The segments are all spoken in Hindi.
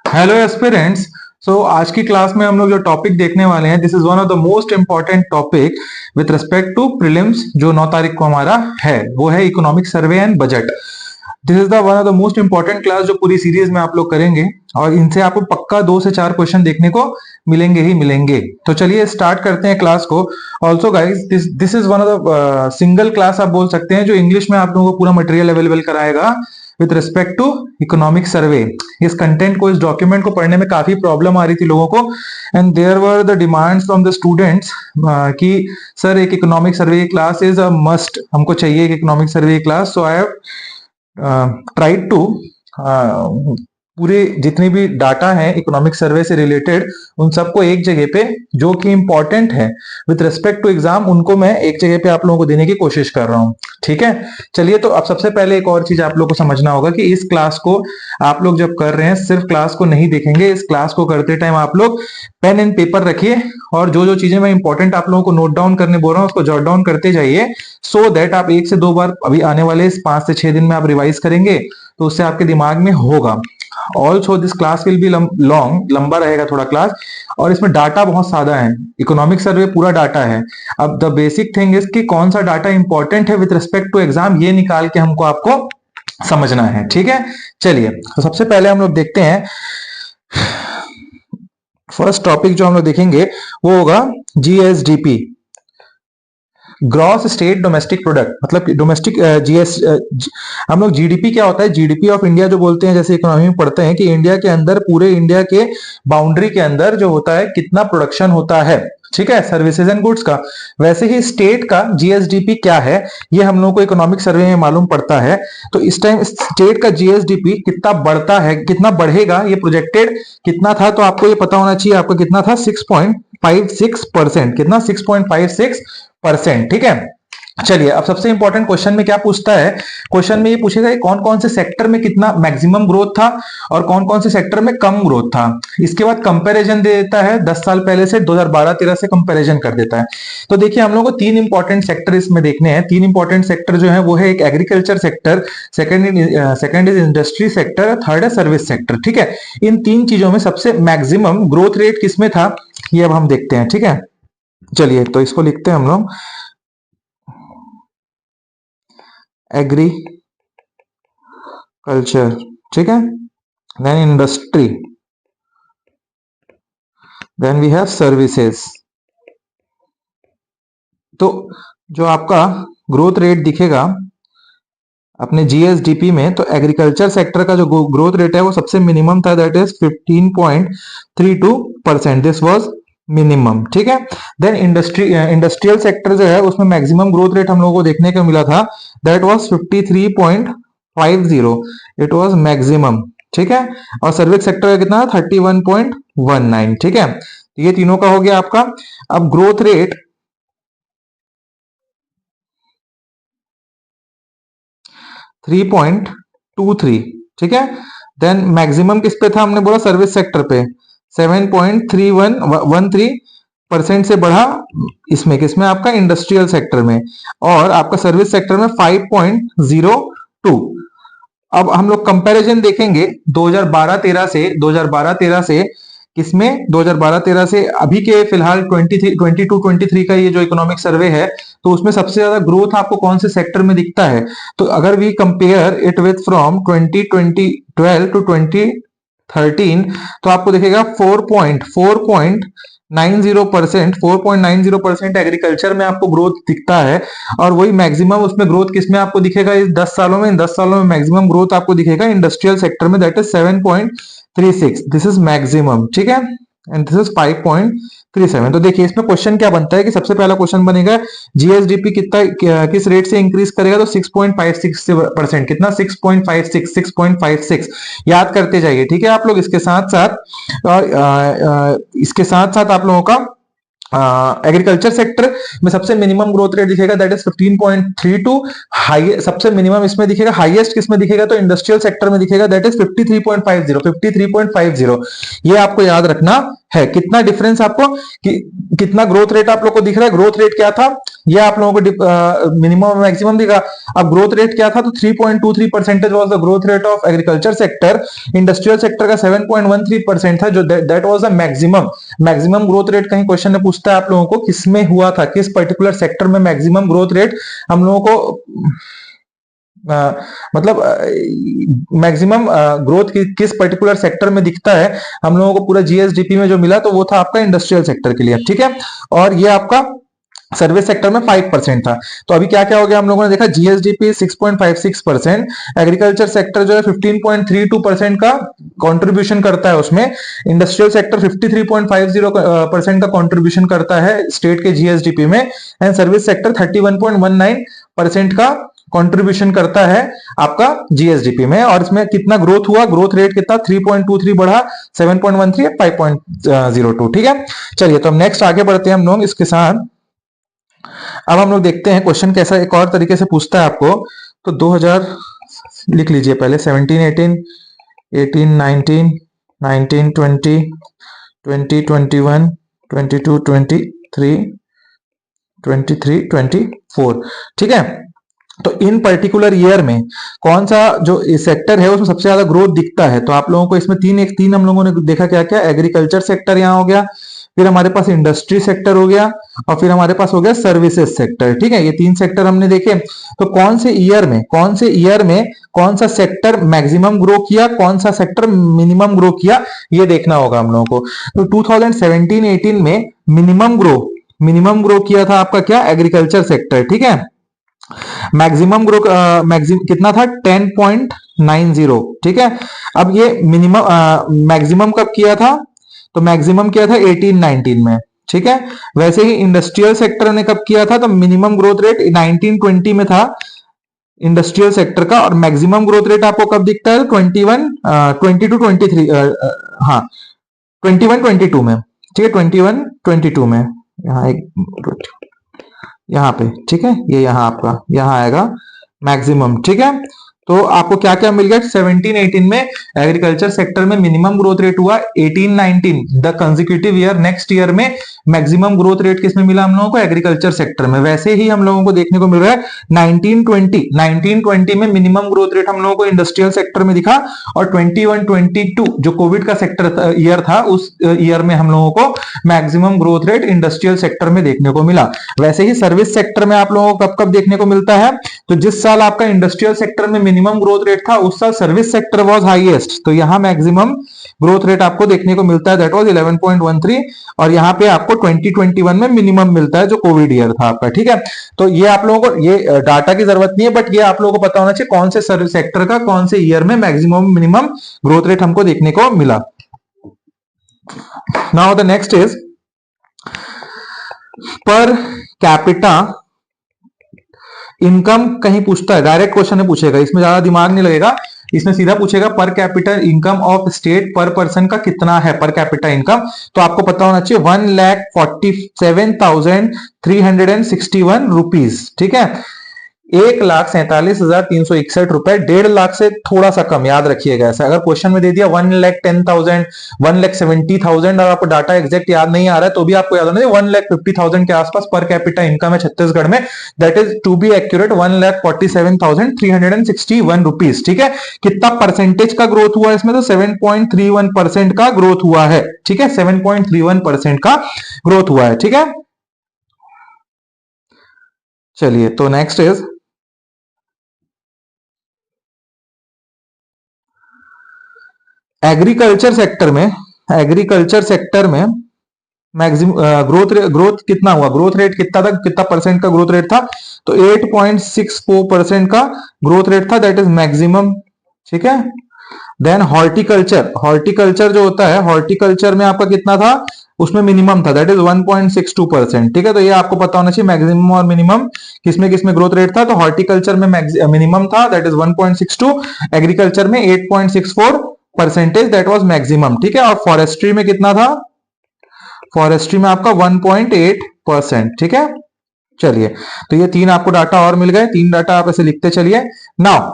Hello aspirants. आज की क्लास में हम लोग जो टॉपिक देखने वाले हैं, this is one of the most important topic with respect to prelims, जो 9 तारीख को हमारा है, वो है economic survey and budget. This is the one of the most important class जो पूरी सीरीज में आप लोग करेंगे, और इनसे आपको पक्का 2 से 4 क्वेश्चन देखने को मिलेंगे ही मिलेंगे। तो चलिए स्टार्ट करते हैं क्लास को। Also guys, this is one of the single class आप बोल सकते हैं जो इंग्लिश में आप लोगों को पूरा मटेरियल अवेलेबल कराएगा with respect to economic survey. इस कंटेंट को, इस डॉक्यूमेंट को पढ़ने में काफी प्रॉब्लम आ रही थी लोगों को, and there were the demands from the students कि सर एक economic survey class is a must, हमको चाहिए एक economic survey class. So I have tried to पूरे जितने भी डाटा है इकोनॉमिक सर्वे से रिलेटेड, उन सबको एक जगह पे, जो कि इंपॉर्टेंट है विथ रिस्पेक्ट टू एग्जाम, उनको मैं एक जगह पे आप लोगों को देने की कोशिश कर रहा हूँ। ठीक है, चलिए। तो अब सबसे पहले एक और चीज आप लोग को समझना होगा कि इस क्लास को आप लोग जब कर रहे हैं, सिर्फ क्लास को नहीं देखेंगे। इस क्लास को करते टाइम आप लोग पेन एंड पेपर रखिए, और जो जो चीजें मैं इंपॉर्टेंट आप लोगों को नोट डाउन करने बोल रहा हूँ उसको जॉट डाउन करते जाइए, सो दैट आप 1 से 2 बार अभी आने वाले 5 से 6 दिन में आप रिवाइज करेंगे तो उससे आपके दिमाग में होगा। Also this class will be long, लंबा रहेगा थोड़ा क्लास, और इसमें डाटा बहुत ज्यादा है। इकोनॉमिक सर्वे पूरा डाटा है। अब द बेसिक थिंग इज कि कौन सा डाटा इंपॉर्टेंट है विथ रिस्पेक्ट टू एग्जाम, ये निकाल के हमको आपको समझना है। ठीक है, चलिए। तो सबसे पहले हम लोग देखते हैं, फर्स्ट टॉपिक जो हम लोग देखेंगे वो होगा GSDP, gross state domestic product. मतलब डोमेस्टिक हम लोग जीडीपी क्या होता है, जीडीपी ऑफ इंडिया जो बोलते हैं, जैसे इकोनॉमी में पढ़ते हैं कि इंडिया के अंदर, पूरे इंडिया के बाउंड्री के अंदर जो होता है कितना प्रोडक्शन होता है, ठीक है, सर्विसेज एंड गुड्स का। वैसे ही स्टेट का जीएसडीपी क्या है, ये हम लोग को इकोनॉमिक सर्वे में मालूम पड़ता है। तो इस टाइम स्टेट का जीएसडीपी कितना बढ़ता है, कितना बढ़ेगा, ये प्रोजेक्टेड कितना था, तो आपको ये पता होना चाहिए। आपको कितना था, 6.56%। कितना, 6.56%। ठीक है, चलिए। अब सबसे इंपॉर्टेंट क्वेश्चन में क्या पूछता है, क्वेश्चन में ये पूछेगा कि कौन कौन से सेक्टर में कितना मैक्सिमम ग्रोथ था और कौन कौन से सेक्टर में कम ग्रोथ था। इसके बाद कंपैरिजन दे देता है 10 साल पहले से, 2012-13 से कंपैरिजन कर देता है। तो देखिए, हम लोग को 3 इंपॉर्टेंट सेक्टर इसमें देखने हैं। 3 इंपॉर्टेंट सेक्टर जो है वो है, एक agriculture sector, second is industry sector, third है सर्विस सेक्टर। ठीक है, इन 3 चीजों में सबसे मैक्सिमम ग्रोथ रेट किसमें था, ये अब हम देखते हैं। ठीक है, चलिए। तो इसको लिखते हैं हम लोग, एग्रीकल्चर, ठीक है, then industry, then we have services. तो जो आपका ग्रोथ रेट दिखेगा अपने जीएसडीपी में, तो एग्रीकल्चर सेक्टर का जो ग्रोथ रेट है वो सबसे मिनिमम था, that is 15.32%। This was minimum. ठीक है, देन इंडस्ट्रियल सेक्टर जो है उसमें मैक्सिमम ग्रोथ रेट हम लोगों को देखने को मिला था, that was 53.50। It was maximum. ठीक है, और सर्विस सेक्टर का कितना, 31.19। ठीक है, ये तीनों का हो गया आपका। अब ग्रोथ रेट 3.23। ठीक है, देन मैक्सिमम किस पे था, हमने बोला सर्विस सेक्टर पे, 7.3113% से बढ़ा इसमें, किसमें, आपका इंडस्ट्रियल सेक्टर में, और आपका सर्विस सेक्टर में 5.02। अब हम लोग कंपैरिजन देखेंगे 2012-13 से किसमें, 2012-13 से अभी के फिलहाल 22-23 का ये जो इकोनॉमिक सर्वे है, तो उसमें सबसे ज्यादा ग्रोथ आपको कौन से सेक्टर में दिखता है। तो अगर we compare it with from 2012 to 2013, तो आपको दिखेगा 4.90% एग्रीकल्चर में आपको ग्रोथ दिखता है, और वही मैक्सिमम उसमें ग्रोथ किसमें आपको दिखेगा, इस 10 सालों में, इन 10 सालों में मैक्सिमम ग्रोथ आपको दिखेगा इंडस्ट्रियल सेक्टर में, that is 7.36। This is maximum. ठीक है, एंड दिस इज 5.37। तो देखिए, इसमें क्वेश्चन क्या बनता है कि सबसे पहला क्वेश्चन बनेगा, जीएसडीपी कितना, किस रेट से इंक्रीज करेगा, तो 6.56%। कितना, 6.56 याद करते जाइए। ठीक है, आप लोग इसके साथ साथ आप लोगों का एग्रीकल्चर सेक्टर में सबसे मिनिमम ग्रोथ रेट दिखेगा, दैट इज 15.32। हाई सबसे मिनिमम इसमें दिखेगा, हाईएस्ट किसमें दिखेगा, तो इंडस्ट्रियल सेक्टर में दिखेगा, दैट इज 53.50। ये आपको याद रखना है। कितना डिफरेंस आपको कितना ग्रोथ रेट आप लोग को दिख रहा है? ग्रोथ रेट क्या था, ये आप लोगों को मिनिमम मैक्सिमम दिखा। अब ग्रोथ रेट क्या था? तो 3.23% was the growth rate of agriculture sector. Industrial sector का 7.13% था, जो that was the maximum. Maximum growth rate कहीं क्वेश्चन में पूछता है आप लोगों को किसमें हुआ था, किस पर्टिकुलर सेक्टर में मैक्सिमम ग्रोथ रेट हम लोगों को मतलब मैक्सिमम ग्रोथ किस पर्टिकुलर सेक्टर में दिखता है हम लोगों को पूरा जीएसडीपी में जो मिला, तो वो था आपका इंडस्ट्रियल सेक्टर के लिए, ठीक है। और ये आपका सर्विस सेक्टर में 5% था। तो अभी क्या क्या हो गया हम लोगों ने देखा, जीएसडीपी 6.56%, एग्रीकल्चर सेक्टर जो है 15.32% का कंट्रीब्यूशन करता है उसमें, इंडस्ट्रियल सेक्टर 53.50% का कंट्रीब्यूशन करता है स्टेट के जीएसडीपी में, एंड सर्विस सेक्टर 31.19% का कंट्रीब्यूशन करता है आपका जीएसडीपी में। और इसमें कितना ग्रोथ हुआ, ग्रोथ रेट कितना 3.23 बढ़ा 7.13 5.02, ठीक है। चलिए तो हम नेक्स्ट आगे बढ़ते हैं हम लोग इसके साथ। अब हम लोग देखते हैं क्वेश्चन कैसा एक और तरीके से पूछता है आपको। तो 2000 लिख लीजिए पहले, 17 18 18 19 19 20 20 21 22 23 23 24, ठीक है। तो इन पर्टिकुलर ईयर में कौन सा जो सेक्टर है उसमें सबसे ज्यादा ग्रोथ दिखता है? तो आप लोगों को इसमें तीन हम लोगों ने देखा, क्या क्या, एग्रीकल्चर सेक्टर यहाँ हो गया, फिर हमारे पास इंडस्ट्री सेक्टर हो गया, और फिर हमारे पास हो गया सर्विसेज सेक्टर, ठीक है। ये तीन सेक्टर हमने देखे। तो कौन से ईयर में कौन सा सेक्टर मैक्सिमम ग्रो किया, कौन सा सेक्टर मिनिमम ग्रो किया, ये देखना होगा हम लोगों को। तो 2017-18 में मिनिमम ग्रो किया था आपका क्या, एग्रीकल्चर सेक्टर, ठीक है। मैक्सिमम ग्रो कितना था, 10.90, ठीक है। अब ये मिनिमम मैक्सिमम कब किया था? तो मैक्सिमम किया था 18-19 में, ठीक है। वैसे ही इंडस्ट्रियल सेक्टर ने कब किया था? तो मिनिमम ग्रोथ रेट 1920 में था इंडस्ट्रियल सेक्टर का, और मैक्सिमम ग्रोथ रेट आपको कब दिखता है? 22 हाँ 21-22 में, ठीक है। 21-22 में, यहाँ यहाँ पे, ठीक है, ये यहाँ आपका यहाँ आएगा मैक्सिमम, ठीक है। तो आपको क्या क्या मिल गया? 17-18 में एग्रीकल्चर सेक्टर में मिनिमम ग्रोथ रेट हुआ, 18-19 the consecutive year, next year में मैक्सिमम ग्रोथ रेट किसमें मिला हम लोगों को? एग्रीकल्चर सेक्टर में। वैसे ही हम लोगों को देखने को मिल रहा है 1920 में मिनिमम ग्रोथ रेट हम लोगों को इंडस्ट्रियल सेक्टर में दिखा, और 21-22 जो कोविड का सेक्टर ईयर था, उस ईयर में हम लोगों को maximum growth rate industrial sector में देखने को मिला। वैसे ही सर्विस सेक्टर में आप लोगों को कब कब देखने को मिलता है? तो जिस साल आपका इंडस्ट्रियल सेक्टर में मिनिमम ग्रोथ रेट था, उस साल सर्विस सेक्टर वाज हाईएस्ट, तो यहां मैक्सिमम ग्रोथ रेट आपको देखने को मिलता है, दैट वाज 11.13, और यहां पे आपको 2021 में मिनिमम मिलता है जो कोविड ईयर था आपका, ठीक है। तो ये आप लोगों को ये डाटा की जरूरत नहीं है, बट ये आप लोगों को पता होना चाहिए कौन से सर्विस सेक्टर का कौन से ईयर में मैक्सिमम मिनिमम ग्रोथ रेट हमको देखने को मिला। Now the next is per capita income. कहीं पूछता है, डायरेक्ट क्वेश्चन में पूछेगा, इसमें ज्यादा दिमाग नहीं लगेगा, इसमें सीधा पूछेगा पर कैपिटल इनकम ऑफ स्टेट पर पर्सन का कितना है पर कैपिटा इनकम। तो आपको पता होना चाहिए 1,47,361 रुपीज, ठीक है। 1,47,361 रुपए, 1.5 लाख से थोड़ा सा कम, याद रखिएगा ऐसा। अगर क्वेश्चन में दे दिया 1,10,000 1,70,000 और आपको डाटा एग्जैक्ट याद नहीं आ रहा है, तो भी आपको याद होना चाहिए 1,50,000 के आसपास पर कैपिटा इनकम है छत्तीसगढ़ में, that is to be accurate 1,47,361 rupees, ठीक है। कितना परसेंटेज का ग्रोथ हुआ इसमें? तो 7.31% का ग्रोथ हुआ है, ठीक है, 7.31% का ग्रोथ हुआ है, ठीक है। चलिए तो नेक्स्ट इज एग्रीकल्चर सेक्टर में मैक्सिमम ग्रोथ कितना हुआ, ग्रोथ रेट कितना था, कितना परसेंट का ग्रोथ रेट था? तो 8.64% का ग्रोथ रेट था, दैट इज मैक्सिमम, ठीक है। देन हॉर्टिकल्चर जो होता है, हॉर्टिकल्चर में आपका कितना था? उसमें मिनिमम था, दैट इज 1.62%, ठीक है। तो ये आपको पता होना चाहिए मैक्सिमम और मिनिमम किसमें ग्रोथ रेट था। तो हॉर्टिकल्चर में मिनिमम था, दैट इज 1.62, एग्रीकल्चर में 8.64%, दैट वाज मैक्सिमम, ठीक है। और फॉरेस्ट्री में कितना था? फॉरेस्ट्री में आपका 1.8%, ठीक है। चलिए तो ये तीन आपको डाटा और मिल गए, तीन डाटा आप ऐसे लिखते चलिए। नाउ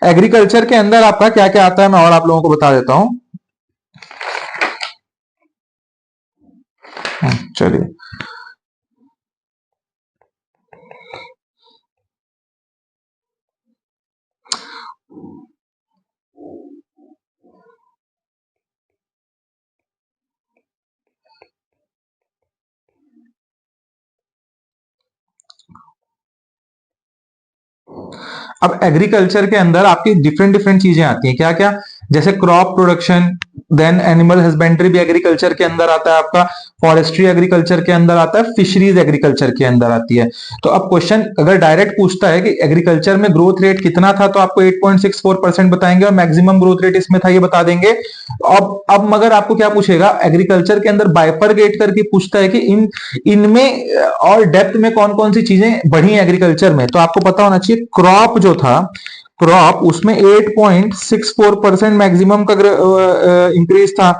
एग्रीकल्चर के अंदर आपका क्या क्या आता है मैं और आप लोगों को बता देता हूं। चलिए, अब एग्रीकल्चर के अंदर आपकी डिफरेंट डिफरेंट चीजें आती हैं, क्या क्या, जैसे crop production, then animal husbandry भी एग्रीकल्चर के अंदर आता है आपका, फॉरेस्ट्री एग्रीकल्चर के अंदर आता है, फिशरीज एग्रीकल्चर के अंदर आती है। तो अब क्वेश्चन अगर डायरेक्ट पूछता है कि एग्रीकल्चर में ग्रोथ रेट कितना था, तो आपको 8.64% बताएंगे, और मैक्सिमम ग्रोथ रेट इसमें था ये बता देंगे। अब मगर आपको क्या पूछेगा, एग्रीकल्चर के अंदर बाइफरगेट करके पूछता है कि इनमें और डेप्थ में कौन कौन सी चीजें बढ़ी एग्रीकल्चर में, तो आपको पता होना चाहिए क्रॉप जो था, क्रॉप उसमें 8.64% मैक्सिमम का इंक्रीज था।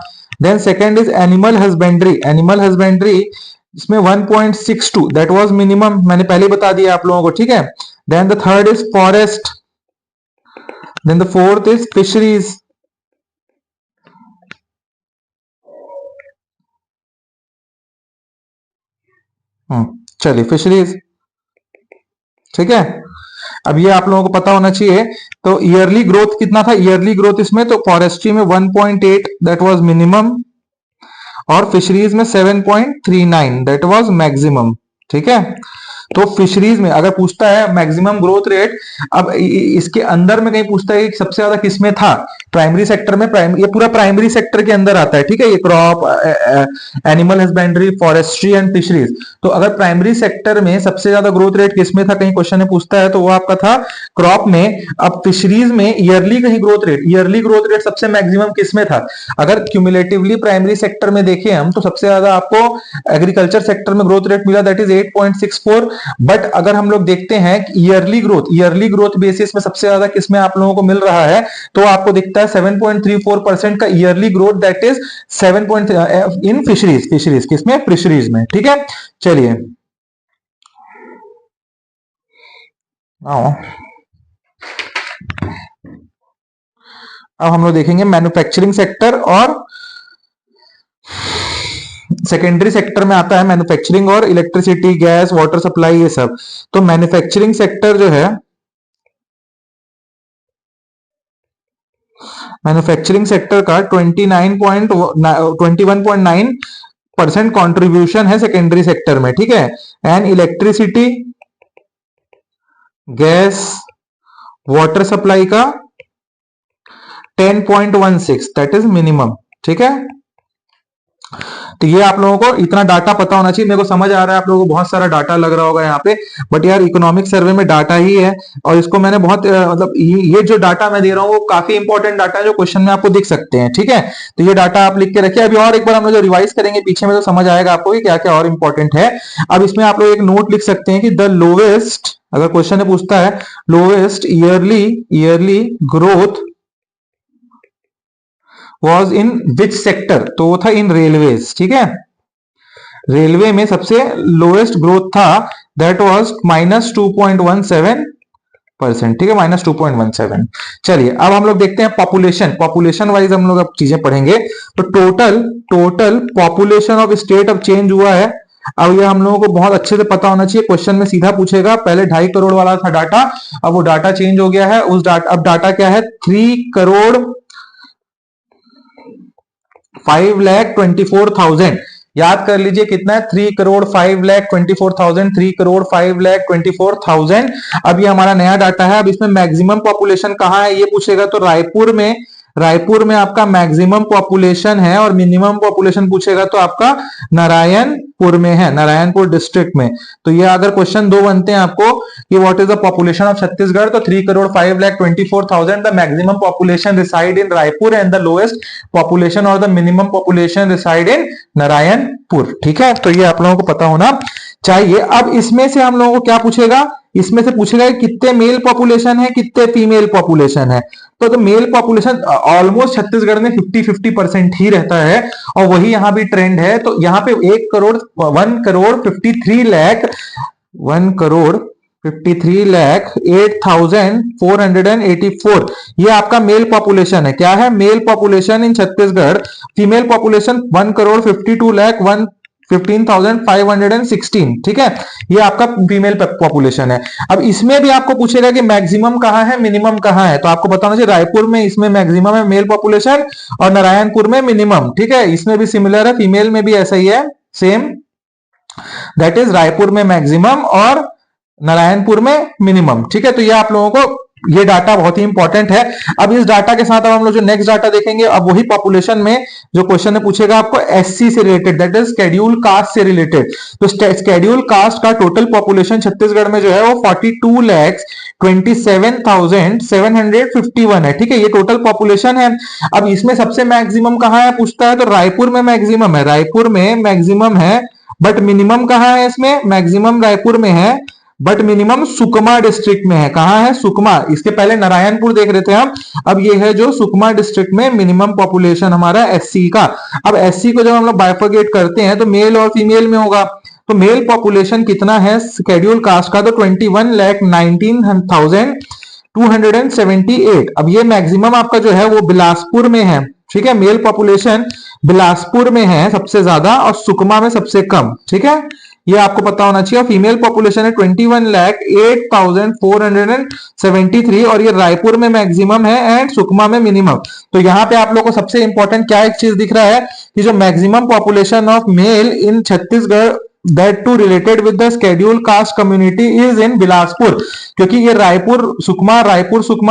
Then second is animal husbandry, animal husbandry इसमें 1.62 दैट वाज मिनिमम, मैंने पहले बता दिया आप लोगों को, ठीक है। Then the third is forest, then the fourth is fisheries, चलिए फिशरीज, ठीक है। अब ये आप लोगों को पता होना चाहिए। तो ईयरली ग्रोथ कितना था, ईयरली ग्रोथ इसमें तो फॉरेस्ट्री में 1.8 दैट वाज मिनिमम, और फिशरीज में 7.39 दैट वाज मैक्सिमम, ठीक है। तो फिशरीज में अगर पूछता है मैक्सिमम ग्रोथ रेट, अब इसके अंदर में कहीं पूछता है कि सबसे ज्यादा किसमें था, प्राइमरी सेक्टर में, ये पूरा प्राइमरी सेक्टर के अंदर आता है, ठीक है, ये crop, animal husbandry, forestry and fisheries. तो अगर प्राइमरी सेक्टर में सबसे ज्यादा ग्रोथ रेट किसमें था, कहीं क्वेश्चन में पूछता है, तो वो आपका था क्रॉप में। अब फिशरीज में ईयरली कहीं growth rate, yearly growth rate सबसे मैक्सिमम किसमें था, अगर क्यूमुलेटिवली प्राइमरी सेक्टर में देखें हम, तो सबसे ज्यादा आपको एग्रीकल्चर सेक्टर में ग्रोथ रेट मिला, दैट इज 8.64। बट अगर हम लोग देखते हैं ईयरली ग्रोथ बेसिस में सबसे ज्यादा किसमें आप लोगों को मिल रहा है, तो आपको दिखता है 7.34% का yearly growth, that is 7 in fisheries, fisheries किसमें, फिशरीज में, ठीक है। चलिए अब हम लोग देखेंगे मैन्युफैक्चरिंग सेक्टर, और सेकेंडरी सेक्टर में आता है मैन्युफैक्चरिंग और इलेक्ट्रिसिटी, गैस, वाटर सप्लाई, ये सब। तो मैन्युफैक्चरिंग सेक्टर जो है, मैन्युफैक्चरिंग सेक्टर का 21.9% कंट्रीब्यूशन है सेकेंडरी सेक्टर में, ठीक है। And electricity, gas, water supply का 10.16 दैट इज मिनिमम, ठीक है। तो ये आप लोगों को इतना डाटा पता होना चाहिए। मेरे को समझ आ रहा है आप लोगों को बहुत सारा डाटा लग रहा होगा यहाँ पे, बट यार इकोनॉमिक सर्वे में डाटा ही है, और इसको मैंने बहुत मतलब ये जो डाटा मैं दे रहा हूँ वो काफी इंपॉर्टेंट डाटा है, जो क्वेश्चन में आपको दिख सकते हैं, ठीक है। तो ये डाटा आप लिख के रखिए। अभी और एक बार हम लोग जो रिवाइज करेंगे पीछे में, तो समझ आएगा आपको कि क्या क्या और इंपॉर्टेंट है। अब इसमें आप लोग एक नोट लिख सकते हैं कि द लोवेस्ट, अगर क्वेश्चन में पूछता है lowest yearly growth was in which sector, तो वो था इन रेलवेज, ठीक है। रेलवे में सबसे लोएस्ट ग्रोथ था, दैट वाज -2.17%, ठीक है, -2.17। चलिए अब हम लोग देखते हैं पॉपुलेशन, पॉपुलेशन वाइज हम लोग अब चीजें पढ़ेंगे। तो टोटल पॉपुलेशन ऑफ स्टेट अब चेंज हुआ है। अब ये हम लोगों को बहुत अच्छे से पता होना चाहिए, क्वेश्चन में सीधा पूछेगा। पहले 2.5 करोड़ वाला था डाटा, अब वो डाटा चेंज हो गया है। उस डाटा, अब डाटा क्या है, 3,05,24,000। याद कर लीजिए कितना है, 3,05,24,000, 3,05,24,000। अब ये हमारा नया डाटा है। अब इसमें मैक्सिमम पॉपुलेशन कहाँ है ये पूछेगा, तो रायपुर में आपका मैक्सिमम पॉपुलेशन है, और मिनिमम पॉपुलेशन पूछेगा तो आपका नारायणपुर में है, नारायणपुर डिस्ट्रिक्ट में। तो ये अगर क्वेश्चन 2 बनते हैं आपको कि what is the population of Chhattisgarh, तो 3,05,24,000 the maximum population reside in Raipur and the lowest population और the minimum population reside in Narayanpur, ठीक है। तो ये आप लोगों को पता होना चाहिए। अब इसमें से हम लोगों को क्या पूछेगा, इसमें से पूछेगा कि कितने मेल पॉपुलेशन है, कितने फीमेल पॉपुलेशन है। तो मेल पॉपुलेशन ऑलमोस्ट छत्तीसगढ़ में 50-50% ही रहता है, और वही यहां भी ट्रेंड है। तो यहां पे 1 करोड़ 53 लाख 8,484 ये आपका मेल पॉपुलेशन है। क्या है, mail population in Chhattisgarh. Female population 1,52,01 15,516, ठीक है, ये आपका फीमेल पॉपुलेशन है। अब इसमें भी आपको पूछेगा कि मैक्सिमम कहाँ है, मिनिमम कहाँ है, तो आपको बताना चाहिए रायपुर में इसमें मैक्सिमम है मेल पॉपुलेशन और नारायणपुर में मिनिमम, ठीक है। इसमें भी सिमिलर है, फीमेल में भी ऐसा ही है सेम, दैट इज रायपुर में मैक्सिमम और नारायणपुर में मिनिमम, ठीक है। तो ये आप लोगों को ये डाटा बहुत ही इंपॉर्टेंट है। अब इस डाटा के साथ अब हम लोग जो नेक्स्ट डाटा देखेंगे, अब वही पॉपुलेशन में जो क्वेश्चन है पूछेगा आपको एससी से related, that is schedule caste से रिलेटेड। तो शेड्यूल कास्ट का टोटल पॉपुलेशन छत्तीसगढ़ में जो है वो 42,27,751 है, ठीक है, ये टोटल पॉपुलेशन है। अब इसमें सबसे मैक्सिमम कहाँ है पूछता है, तो रायपुर में मैक्सिमम है, रायपुर में मैक्सिमम है, बट मिनिमम कहाँ है, इसमें मैक्सिमम रायपुर में है बट मिनिमम सुकमा डिस्ट्रिक्ट में है। कहां है, सुकमा, इसके पहले नारायणपुर देख रहे थे हम, अब ये है जो सुकमा डिस्ट्रिक्ट में मिनिमम पॉपुलेशन हमारा एससी का। अब एससी को जब हम लोग बाइफरगेट करते हैं तो मेल और फीमेल में होगा, तो मेल पॉपुलेशन कितना है शेड्यूल कास्ट का, तो 21,19,278। अब ये मैक्सिमम आपका जो है वो बिलासपुर में है, ठीक है, मेल पॉपुलेशन बिलासपुर में है सबसे ज्यादा और सुकमा में सबसे कम, ठीक है, ये आपको पता होना चाहिए। फीमेल पॉपुलेशन है 21,08,473 और ये रायपुर में मैक्सिमम है एंड सुकमा में मिनिमम। तो यहाँ पे आप लोग को सबसे इंपॉर्टेंट क्या एक चीज दिख रहा है कि जो maximum population of male in Chhattisgarh that too related with the scheduled caste community is in Bilaspur, क्योंकि ये रायपुर सुकमा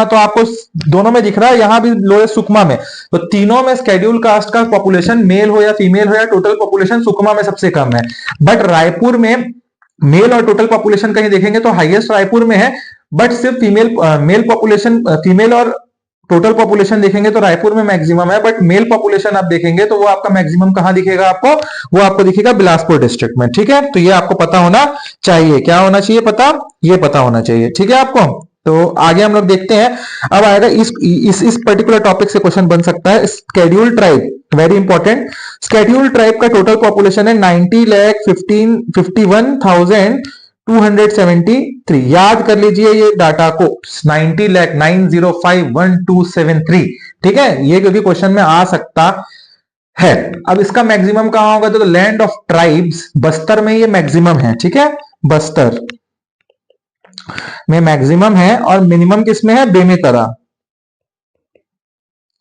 तो आपको दोनों में दिख रहा है, यहाँ भी लोएस्ट सुकमा में, तो तीनों में शेड्यूल कास्ट का पॉपुलेशन मेल हो या फीमेल हो या टोटल पॉपुलेशन सुकमा में सबसे कम है। बट रायपुर में मेल और टोटल पॉपुलेशन कहीं देखेंगे तो हाईएस्ट रायपुर में है, बट सिर्फ मेल पॉपुलेशन फीमेल और टोटल पॉपुलेशन देखेंगे तो रायपुर में मैक्सिमम है, बट मेल पॉपुलेशन आप देखेंगे तो वो आपका मैक्सिमम कहां दिखेगा आपको, वो आपको दिखेगा बिलासपुर डिस्ट्रिक्ट में, ठीक है। तो ये आपको पता होना चाहिए, क्या होना चाहिए पता, ये पता होना चाहिए, ठीक है आपको। तो आगे हम लोग देखते हैं, अब आएगा इस पर्टिकुलर टॉपिक से क्वेश्चन बन सकता है schedule tribe, very important. Schedule tribe का टोटल पॉपुलेशन है 90,51,273। याद कर लीजिए ये डाटा को, 90,905,1273, ठीक है, ये क्योंकि क्वेश्चन में आ सकता है। अब इसका मैक्सिमम कहां होगा, तो लैंड ऑफ ट्राइब्स बस्तर में ये मैक्सिमम है, ठीक है, बस्तर में मैक्सिमम है और मिनिमम किसमें है, बेमेतरा,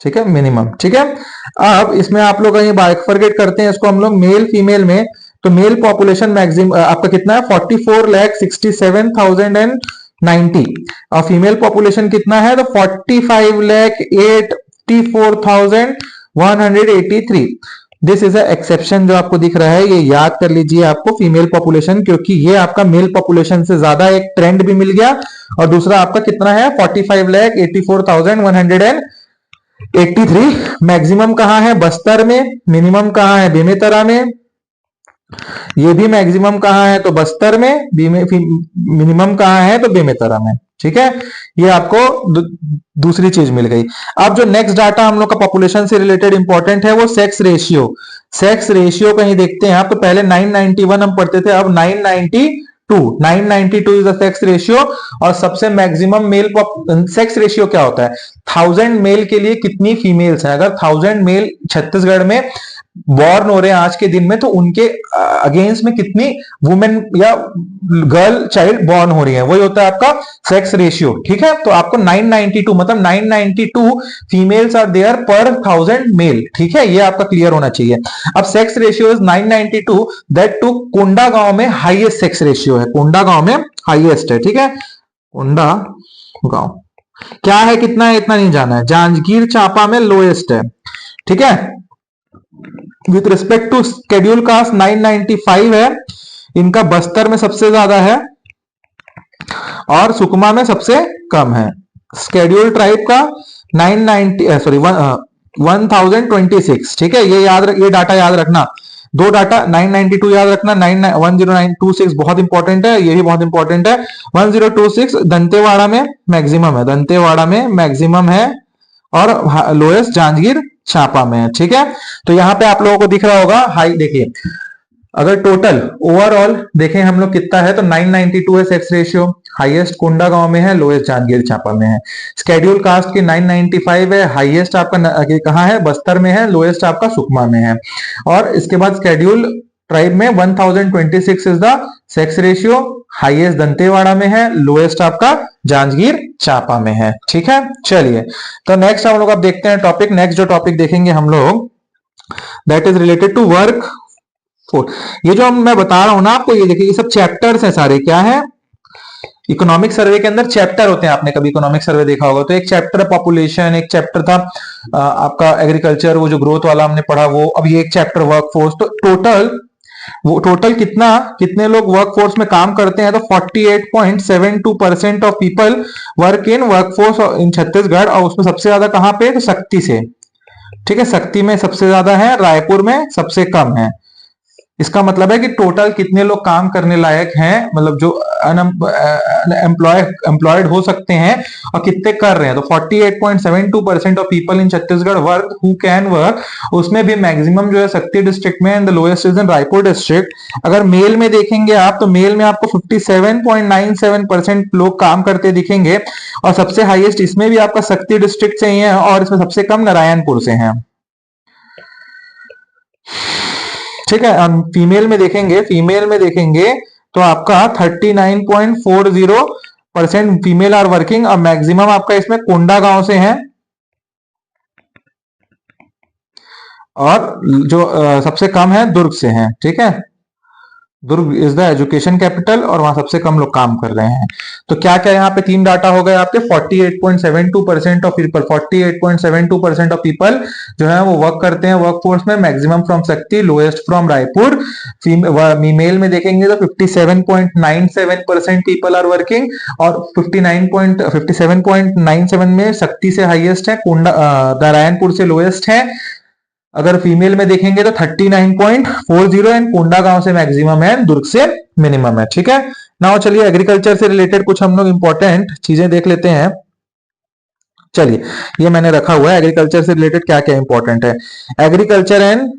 ठीक है, मिनिमम, ठीक है। अब इसमें आप लोग ये बाइफरगेट करते हैं इसको हम लोग मेल फीमेल में, तो मेल पॉपुलेशन मैक्सिमम आपका कितना है 44,67,090 और फीमेल पॉपुलेशन कितना है तो 45,84,183। दिस इज अ एक्सेप्शन जो आपको दिख रहा है, ये याद कर लीजिए आपको फीमेल पॉपुलेशन, क्योंकि ये आपका मेल पॉपुलेशन से ज्यादा एक ट्रेंड भी मिल गया और दूसरा आपका कितना है 45,84,183। मैक्सिमम कहां है, बस्तर में, मिनिमम कहां है, बेमेतरा में, ये भी मैक्सिमम कहां है तो बस्तर में, मिनिमम कहां है तो बेमेतरा में, ठीक है। ये आपको दूसरी चीज मिल गई। अब जो नेक्स्ट डाटा हम लोग का पॉपुलेशन से रिलेटेड इंपॉर्टेंट है वो सेक्स रेशियो। सेक्स रेशियो कहीं देखते हैं आप, तो पहले 991 हम पढ़ते थे, अब 992 इज द सेक्स रेशियो और सबसे मैक्सिमम मेल सेक्स रेशियो क्या होता है, 1000 मेल के लिए कितनी फीमेल्स हैं। अगर 1000 मेल छत्तीसगढ़ में बॉर्न हो रहे हैं आज के दिन में, तो उनके अगेंस्ट में कितनी वुमेन या गर्ल चाइल्ड बॉर्न हो रही है, वही होता है आपका सेक्स रेशियो, ठीक है। तो आपको 992 मतलब 992 फीमेल्स आर देयर पर 1000 मेल, ठीक है, ये आपका क्लियर होना चाहिए। अब sex ratio is 992, that too Kondagaon में हाईएस्ट सेक्स रेशियो है, कोंडा गांव में हाईएस्ट है, ठीक है, कोंडा गांव क्या है, कितना है इतना नहीं जाना है, जांजगीर चांपा में लोएस्ट है, ठीक है। With respect to schedule caste 995 है, इनका बस्तर में सबसे ज्यादा है और सुकमा में सबसे कम है। शेड्यूल ट्राइब का 1026, ठीक है, ये डाटा याद रखना, दो डाटा 992 याद रखना, 10926 बहुत इंपॉर्टेंट है, ये भी बहुत इंपॉर्टेंट है। 1026 दंतेवाड़ा में मैक्सिमम है, दंतेवाड़ा में मैक्सिमम है और लोएस्ट जांजगीर चांपा में है, ठीक है। तो यहां पे आप लोगों को दिख रहा होगा हाई, देखिए अगर टोटल ओवरऑल देखें हम लोग कितना है तो 992 है सेक्स रेशियो, हाईएस्ट कोंडा गांव में है, लोएस्ट जांजगीर चांपा में है। शेड्यूल कास्ट की 995 है, हाईएस्ट आपका कहां है, बस्तर में है, लोएस्ट आपका सुकमा में है। और इसके बाद शेड्यूल ट्राइब में 1026 is the sex ratio, highest Dantewada में है, लोएस्ट आपका जांजगीर चांपा में है। ठीक है, चलिए तो नेक्स्ट हम लोग अब देखते हैं टॉपिक। नेक्स्ट जो टॉपिक देखेंगे हम लोग that is related to work force. ये जो मैं बता रहा हूं ना आपको, ये देखिए ये सब चैप्टर्स हैं सारे। क्या है? इकोनॉमिक सर्वे के अंदर चैप्टर होते हैं। आपने कभी इकोनॉमिक सर्वे देखा होगा तो एक चैप्टर है पॉपुलेशन, एक चैप्टर था आपका एग्रीकल्चर, वो जो ग्रोथ वाला हमने पढ़ा वो। अब ये एक चैप्टर वर्कफोर्स। तो टोटल कितने लोग वर्कफोर्स में काम करते हैं? तो 48.72% of people work in workforce इन छत्तीसगढ़। और उसमें सबसे ज्यादा कहां पे? तो शक्ति से। ठीक है, शक्ति में सबसे ज्यादा है, रायपुर में सबसे कम है। इसका मतलब है कि टोटल कितने लोग काम करने लायक हैं, मतलब जो एम्प्लॉयड हो सकते हैं और कितने कर रहे हैं। तो 48.72% of people in Chhattisgarh work who can work. उसमें भी मैक्सिमम जो है शक्ति डिस्ट्रिक्ट में and the lowest is in Raipur district. अगर मेल में देखेंगे आप तो मेल में आपको 57.97% लोग काम करते दिखेंगे और सबसे हाईएस्ट इसमें भी आपका शक्ति डिस्ट्रिक्ट से ही है और इसमें सबसे कम नारायणपुर से है। ठीक है, फीमेल में देखेंगे तो आपका 39.40% फीमेल आर वर्किंग और मैक्सिमम आपका इसमें कोंडा गांव से है। और जो सबसे कम है दुर्ग से है। ठीक है, दुर्ग इज द एजुकेशन कैपिटल और वहां सबसे कम लोग काम कर रहे हैं। तो क्या क्या यहाँ पे 3 डाटा हो गए आपके। 48.72% ऑफ पीपल, 48.72% ऑफ पीपल जो है वो वर्क करते हैं वर्कफोर्स में, मैक्सिमम फ्रॉम शक्ति, लोएस्ट फ्रॉम रायपुर। फीमेल में देखेंगे तो 57.97% पीपल आर वर्किंग और 57.97 में शक्ति से हाईएस्ट है, नारायणपुर से लोएस्ट है। अगर फीमेल में देखेंगे तो 39.40 एंड कोंडा गांव से मैक्सिमम है, दुर्ग से मिनिमम है। ठीक है, नाउ चलिए एग्रीकल्चर से रिलेटेड कुछ हम लोग इंपॉर्टेंट चीजें देख लेते हैं। चलिए ये मैंने रखा हुआ है एग्रीकल्चर से रिलेटेड क्या क्या इंपॉर्टेंट है। Agriculture and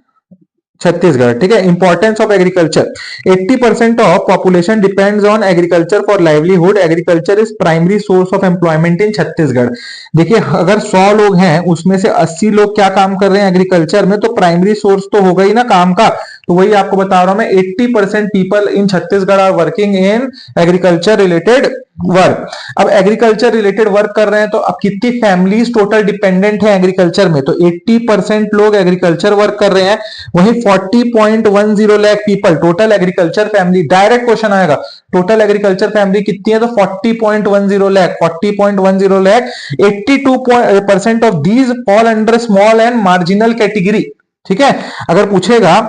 Chhattisgarh. ठीक है, importance of agriculture. 80% of population depends on agriculture for livelihood. Agriculture is primary source of employment in Chhattisgarh. देखिए अगर 100 लोग हैं उसमें से 80 लोग क्या काम कर रहे हैं एग्रीकल्चर में, तो प्राइमरी सोर्स तो होगा ही ना काम का। तो वही आपको बता रहा हूं मैं, 80% people in Chhattisgarh are working in agriculture related work. अब एग्रीकल्चर रिलेटेड वर्क कर रहे हैं तो अब कितनी फैमिलीज टोटल डिपेंडेंट है एग्रीकल्चर में, तो 80% लोग एग्रीकल्चर वर्क कर रहे हैं। वही 40.10 lakh people total agriculture family. Direct question आएगा टोटल एग्रीकल्चर फैमिली कितनी है, तो 40.10 lakh, 40.10 lakh. 82% of these fall under small and marginal category. ठीक है, अगर पूछेगा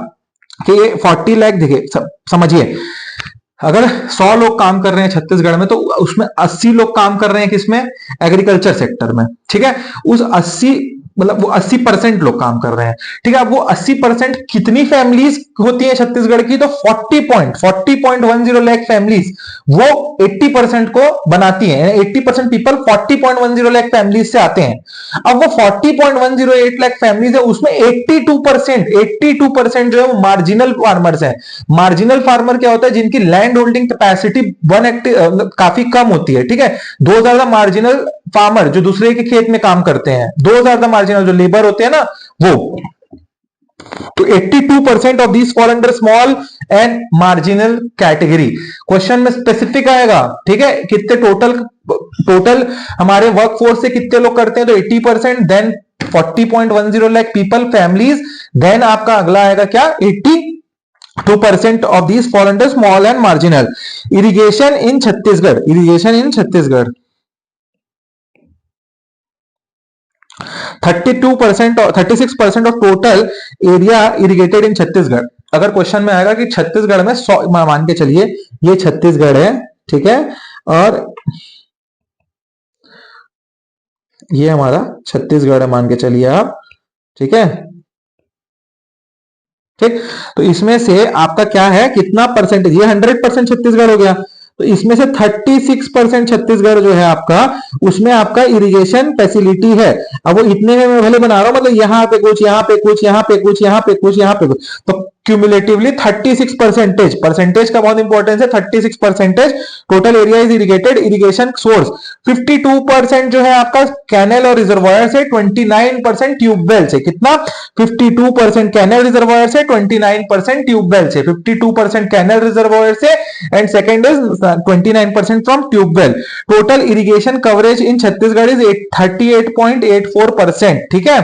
कि 40 लाख, देखिए समझिए अगर 100 लोग काम कर रहे हैं छत्तीसगढ़ में तो उसमें 80 लोग काम कर रहे हैं किसमें, एग्रीकल्चर सेक्टर में। ठीक है, उस 80 मतलब वो 80% लोग काम कर रहे हैं। ठीक है, अब वो 80% कितनी फैमिलीज होती है छत्तीसगढ़ की, तो 40.10 लाख फैमिलीज वो 80% को बनाती हैं। 80% पीपल 40.10 लाख फैमिलीज से आते हैं। अब वो 40.108 लाख फैमिलीज है, उसमें 82% जो है वो मार्जिनल फार्मर्स है। मार्जिनल फार्मर क्या होता है, जिनकी लैंड होल्डिंग कैपेसिटी काफी कम होती है। ठीक है, 2000 मार्जिनल फार्मर जो दूसरे के खेत में काम करते हैं, 2000 मार्जिनल जो लेबर होते हैं ना वो। तो 82% of these fall under small and marginal category. Question में स्पेसिफिक आएगा। ठीक है, कितने टोटल हमारे वर्क फोर्स से कितने लोग करते हैं, तो 80%, then 40.10 lakh people families, then आपका अगला आएगा क्या, 82% of these fall under small and marginal. Irrigation in Chhattisgarh, 36% of total area irrigated in Chhattisgarh. अगर क्वेश्चन में आएगा कि छत्तीसगढ़ में 100, मान के चलिए ये छत्तीसगढ़ है। ठीक है, और ये हमारा छत्तीसगढ़ है मान के चलिए आप। ठीक है, ठीक, तो इसमें से आपका क्या है, कितना परसेंटेज, ये 100% छत्तीसगढ़ हो गया। तो इसमें से 36% छत्तीसगढ़ जो है आपका, उसमें आपका इरिगेशन फैसिलिटी है। अब वो इतने में मैं भले बना रहा हूं, मतलब यहाँ पे कुछ, यहाँ पे कुछ, यहाँ पे कुछ, यहाँ पे कुछ, यहाँ पे कुछ, तो क्यूमुलेटिवली 36%, परसेंटेज का बहुत इंपॉर्टेंस है, 36% total area is irrigated. Irrigation source 52% जो है आपका कैनल और रिजर्वायर से, 29% ट्यूबवेल से। कितना? 52% कैनल रिजर्वायर से, 29% ट्यूबवेल से। 52% कैनल रिजर्वायर से and second is 29% from tubewell. Total irrigation coverage in Chhattisgarh is 38.84%। ठीक है,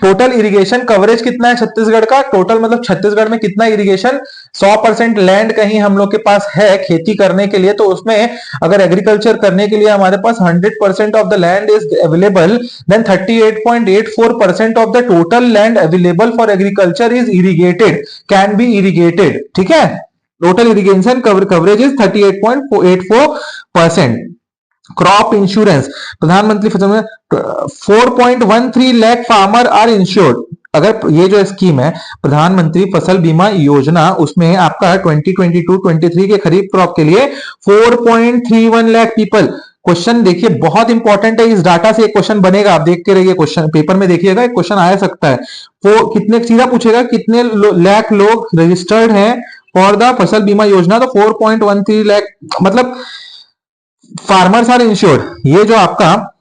टोटल इरिगेशन कवरेज कितना है छत्तीसगढ़ का? टोटल मतलब छत्तीसगढ़ में कितना इरिगेशन, 100% लैंड कहीं हम लोग के पास है खेती करने के लिए, तो उसमें अगर एग्रीकल्चर करने के लिए हमारे पास 100% of the land is available, then 38.84% of the total land available for agriculture is irrigated, can be irrigated. ठीक है, total irrigation coverage is 38.84%। Crop insurance, प्रधानमंत्री फसल में 4.13 लाख फार्मर आर इंश्योर्ड। अगर ये जो स्कीम है प्रधानमंत्री फसल बीमा योजना, उसमें आपका 2022-23 के खरीफ क्रॉप के लिए 4.31 लाख पीपल। क्वेश्चन देखिए बहुत इंपॉर्टेंट है, इस डाटा से एक क्वेश्चन बनेगा, आप देखते रहिए, क्वेश्चन पेपर में देखिएगा, एक क्वेश्चन आ सकता है। वो कितने सीधा पूछेगा, कितने लाख लोग रजिस्टर्ड हैं फॉर द फसल बीमा योजना, तो 4.13 लाख मतलब फार्मर्स आर इंश्योर्ड। ये जो आपका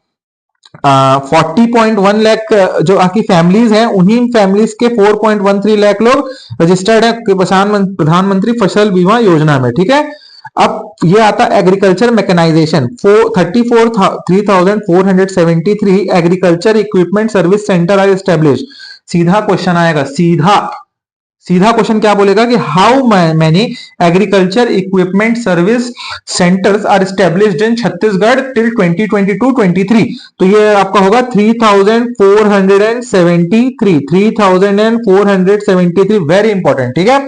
40.1 लाख जो आपकी फैमिलीज हैं, उन्हीं फैमिलीज के 4.13 लाख लोग रजिस्टर्ड है प्रधानमंत्री फसल बीमा योजना में। ठीक है, अब ये आता agriculture mechanisation, 3,473 agriculture equipment service centre are establish. सीधा क्वेश्चन आएगा, सीधा क्वेश्चन क्या बोलेगा कि how many agriculture equipment service centres are established in Chhattisgarh till 2022-23। तो ये आपका होगा 3,473, वेरी इंपॉर्टेंट। ठीक है,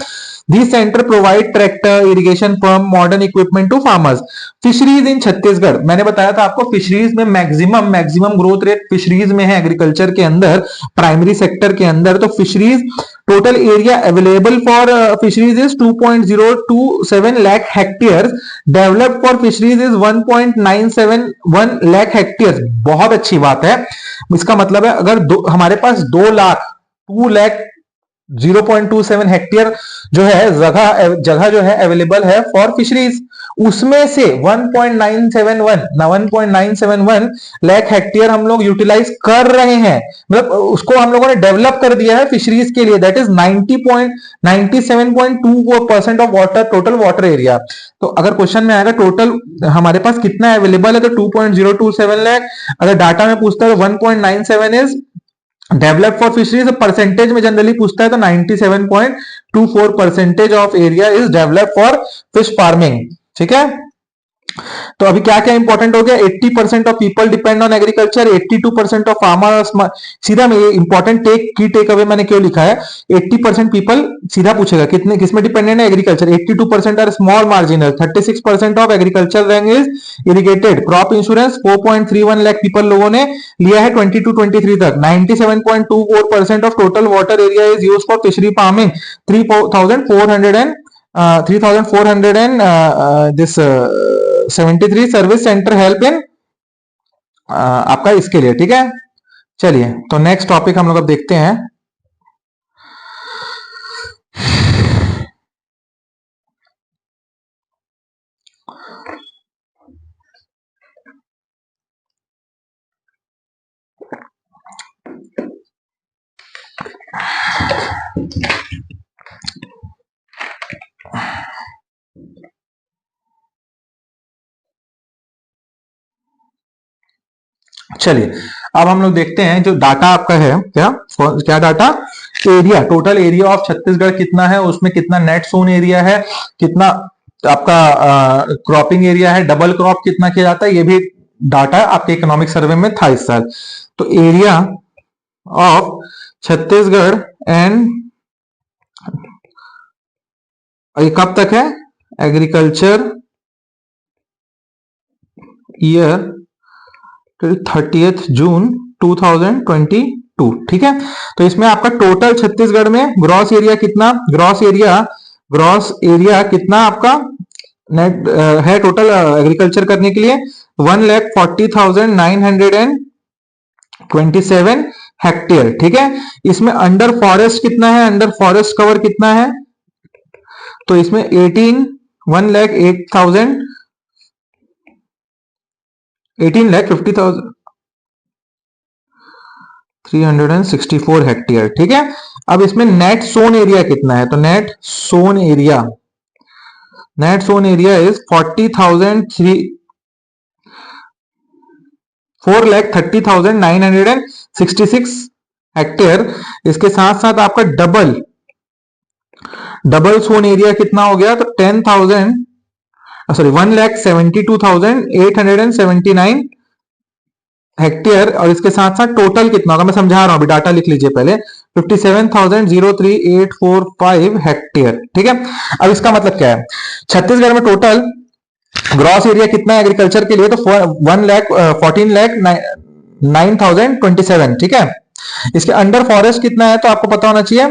These center provide tractor, irrigation pump, modern equipment to farmers. Fisheries in Chhattisgarh, मैंने बताया था आपको फिशरीज में मैक्सिमम ग्रोथ रेट फिशरीज में है, एग्रीकल्चर के अंदर, प्राइमरी सेक्टर के अंदर। तो fisheries total area available for fisheries is 2.027 lakh hectare, developed for fisheries is 1.971 lakh hectare. बहुत अच्छी बात है, इसका मतलब है अगर हमारे पास 2 लाख 0.27 हेक्टेयर जो है जगह जो है अवेलेबल है फॉर फिशरीज, उसमें से 1.971 लाख हेक्टेयर हम लोग यूटिलाइज कर रहे हैं, मतलब उसको हम लोगों ने डेवलप कर दिया है फिशरीज के लिए। That is 97.24% of water, total water area. तो अगर क्वेश्चन में आएगा टोटल हमारे पास कितना अवेलेबल है, तो 2.027 लाख। अगर डाटा में पूछता है 1.97 is develop for fisheries, percentage में जनरली पूछता है तो 97.24% of area is develop for fish farming. ठीक है, तो अभी क्या क्या इंपॉर्टेंट हो गया, 80% of people depend on agriculture, 82% of farmers. सीधा में ये इंपॉर्टेंट की टेक अवे मैंने क्यों लिखा है, 80% पीपल सीधा पूछेगा कितने किसमें डिपेंडेंट है, agriculture. 82% are small marginal, 36% of agriculture land is irrigated. Crop insurance 4.31 lakh people लोगों ने लिया है 22-23 तक। 97.24% of total water area is use for fishery farming. 3,400 and this 73 service centre help in आपका इसके लिए। ठीक है, चलिए तो नेक्स्ट टॉपिक हम लोग अब देखते हैं। चलिए अब हम लोग देखते हैं जो डाटा आपका है, क्या data, area, total area of Chhattisgarh कितना है, उसमें कितना नेट सोन एरिया है, कितना आपका क्रॉपिंग एरिया है, डबल क्रॉप कितना किया जाता है, ये भी डाटा आपके इकोनॉमिक सर्वे में था इस साल। तो एरिया ऑफ छत्तीसगढ़ एंड कब तक है, एग्रीकल्चर ईयर 30th जून 2022। ठीक है, तो इसमें आपका टोटल छत्तीसगढ़ में ग्रॉस एरिया कितना, ग्रॉस एरिया कितना आपका नेट है टोटल एग्रीकल्चर करने के लिए, 1,40,927 हेक्टेयर। ठीक है, इसमें अंडर फॉरेस्ट कितना है, अंडर फॉरेस्ट कवर कितना है, तो इसमें 18,50,000 364 हेक्टेयर। ठीक है, अब इसमें नेट सोन एरिया कितना है, तो net sown area is 4,30,966 hectare. इसके साथ साथ आपका डबल सोन एरिया कितना हो गया, तो 1,72,879 हेक्टेयर। और इसके साथ साथ टोटल कितना होगा, मैं समझा रहा हूं, अभी डाटा लिख लीजिए पहले, 57,03845 हेक्टेयर। ठीक है, अब इसका मतलब क्या है, छत्तीसगढ़ में टोटल ग्रॉस एरिया कितना है एग्रीकल्चर के लिए, तो 1,14,09,027। ठीक है, इसके अंडर फॉरेस्ट कितना है, तो आपको पता होना चाहिए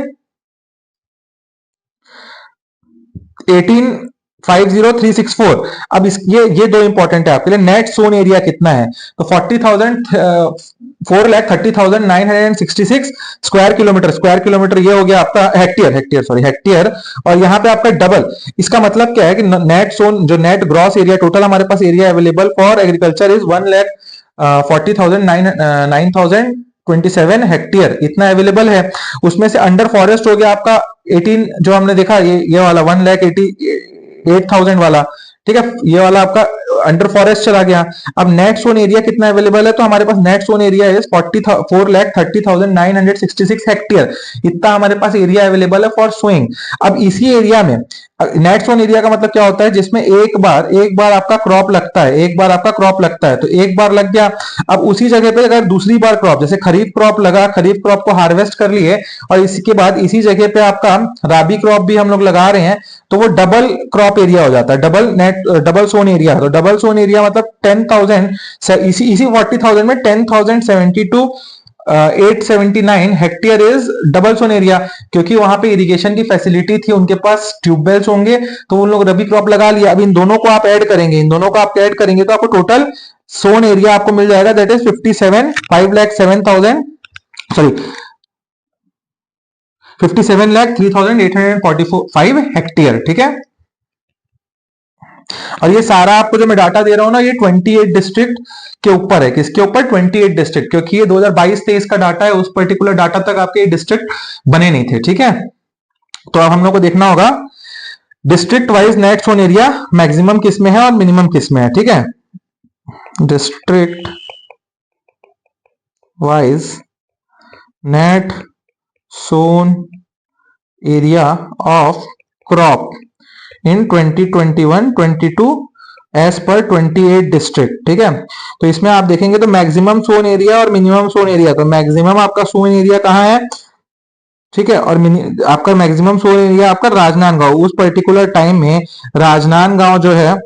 18,50,364। अब ये दो इंपॉर्टेंट है आपके लिए। नेट सोन एरिया कितना है, तो 4,30,966 स्क्वायर किलोमीटर ये हो गया आपका हेक्टेयर। और यहाँ पे आपका डबल, इसका मतलब क्या है कि नेट सोन, जो नेट ग्रॉस एरिया, टोटल हमारे पास area available for agriculture is 1,40,927 hectare, इतना अवेलेबल है। उसमें से अंडर फॉरेस्ट हो गया आपका 18, जो हमने देखा ये वाला 1,88,000 वाला। ठीक है, ये वाला आपका अंडर फॉरेस्ट चला गया। अब नेट सोन एरिया कितना अवेलेबल है, तो हमारे पास net sown area is 4,30,966 hectare, इतना हमारे पास एरिया अवेलेबल है फॉर सोइंग। अब इसी एरिया में नेट सोन एरिया का मतलब क्या होता है, जिसमें एक बार आपका क्रॉप लगता है, तो एक बार लग गया। अब उसी जगह पे अगर दूसरी बार क्रॉप, जैसे खरीफ क्रॉप लगा, खरीफ क्रॉप को हार्वेस्ट कर लिए, और इसके बाद इसी जगह पे आपका राबी क्रॉप भी हम लोग लगा रहे हैं, तो वो डबल क्रॉप एरिया हो जाता है, डबल सोन एरिया। तो डबल सोन एरिया मतलब 10,000, इसी 40,000 में 10,072,879 hectare is double sown area, क्योंकि वहां पे इरिगेशन की फैसिलिटी थी, उनके पास ट्यूबवेल्स होंगे, तो उन लोग रबी क्रॉप लगा लिया। अब इन दोनों को आप ऐड करेंगे, तो आपको टोटल सोन एरिया आपको मिल जाएगा, दैट इज 57,3,845 हेक्टेयर। ठीक है, और ये सारा आपको जो मैं डाटा दे रहा हूं ना, ये 28 डिस्ट्रिक्ट के ऊपर है। किसके ऊपर, 28 डिस्ट्रिक्ट, क्योंकि ये 2022-23 का डाटा है, उस पर्टिकुलर डाटा तक आपके डिस्ट्रिक्ट बने नहीं थे। ठीक है, तो अब हम लोग को देखना होगा district wise net sown area maximum किस में है और मिनिमम किस में है। ठीक है, district wise net sown area of crop in 2021-22 as पर 28 डिस्ट्रिक्ट। ठीक है, तो इसमें आप देखेंगे तो मैक्सिमम सोन एरिया और मिनिमम सोन एरिया, तो मैक्सिमम आपका सोन एरिया कहाँ है, ठीक है, और आपका मैक्सिमम सोन एरिया आपका राजनांदगांव, उस पर्टिकुलर टाइम में राजनांदगांव जो है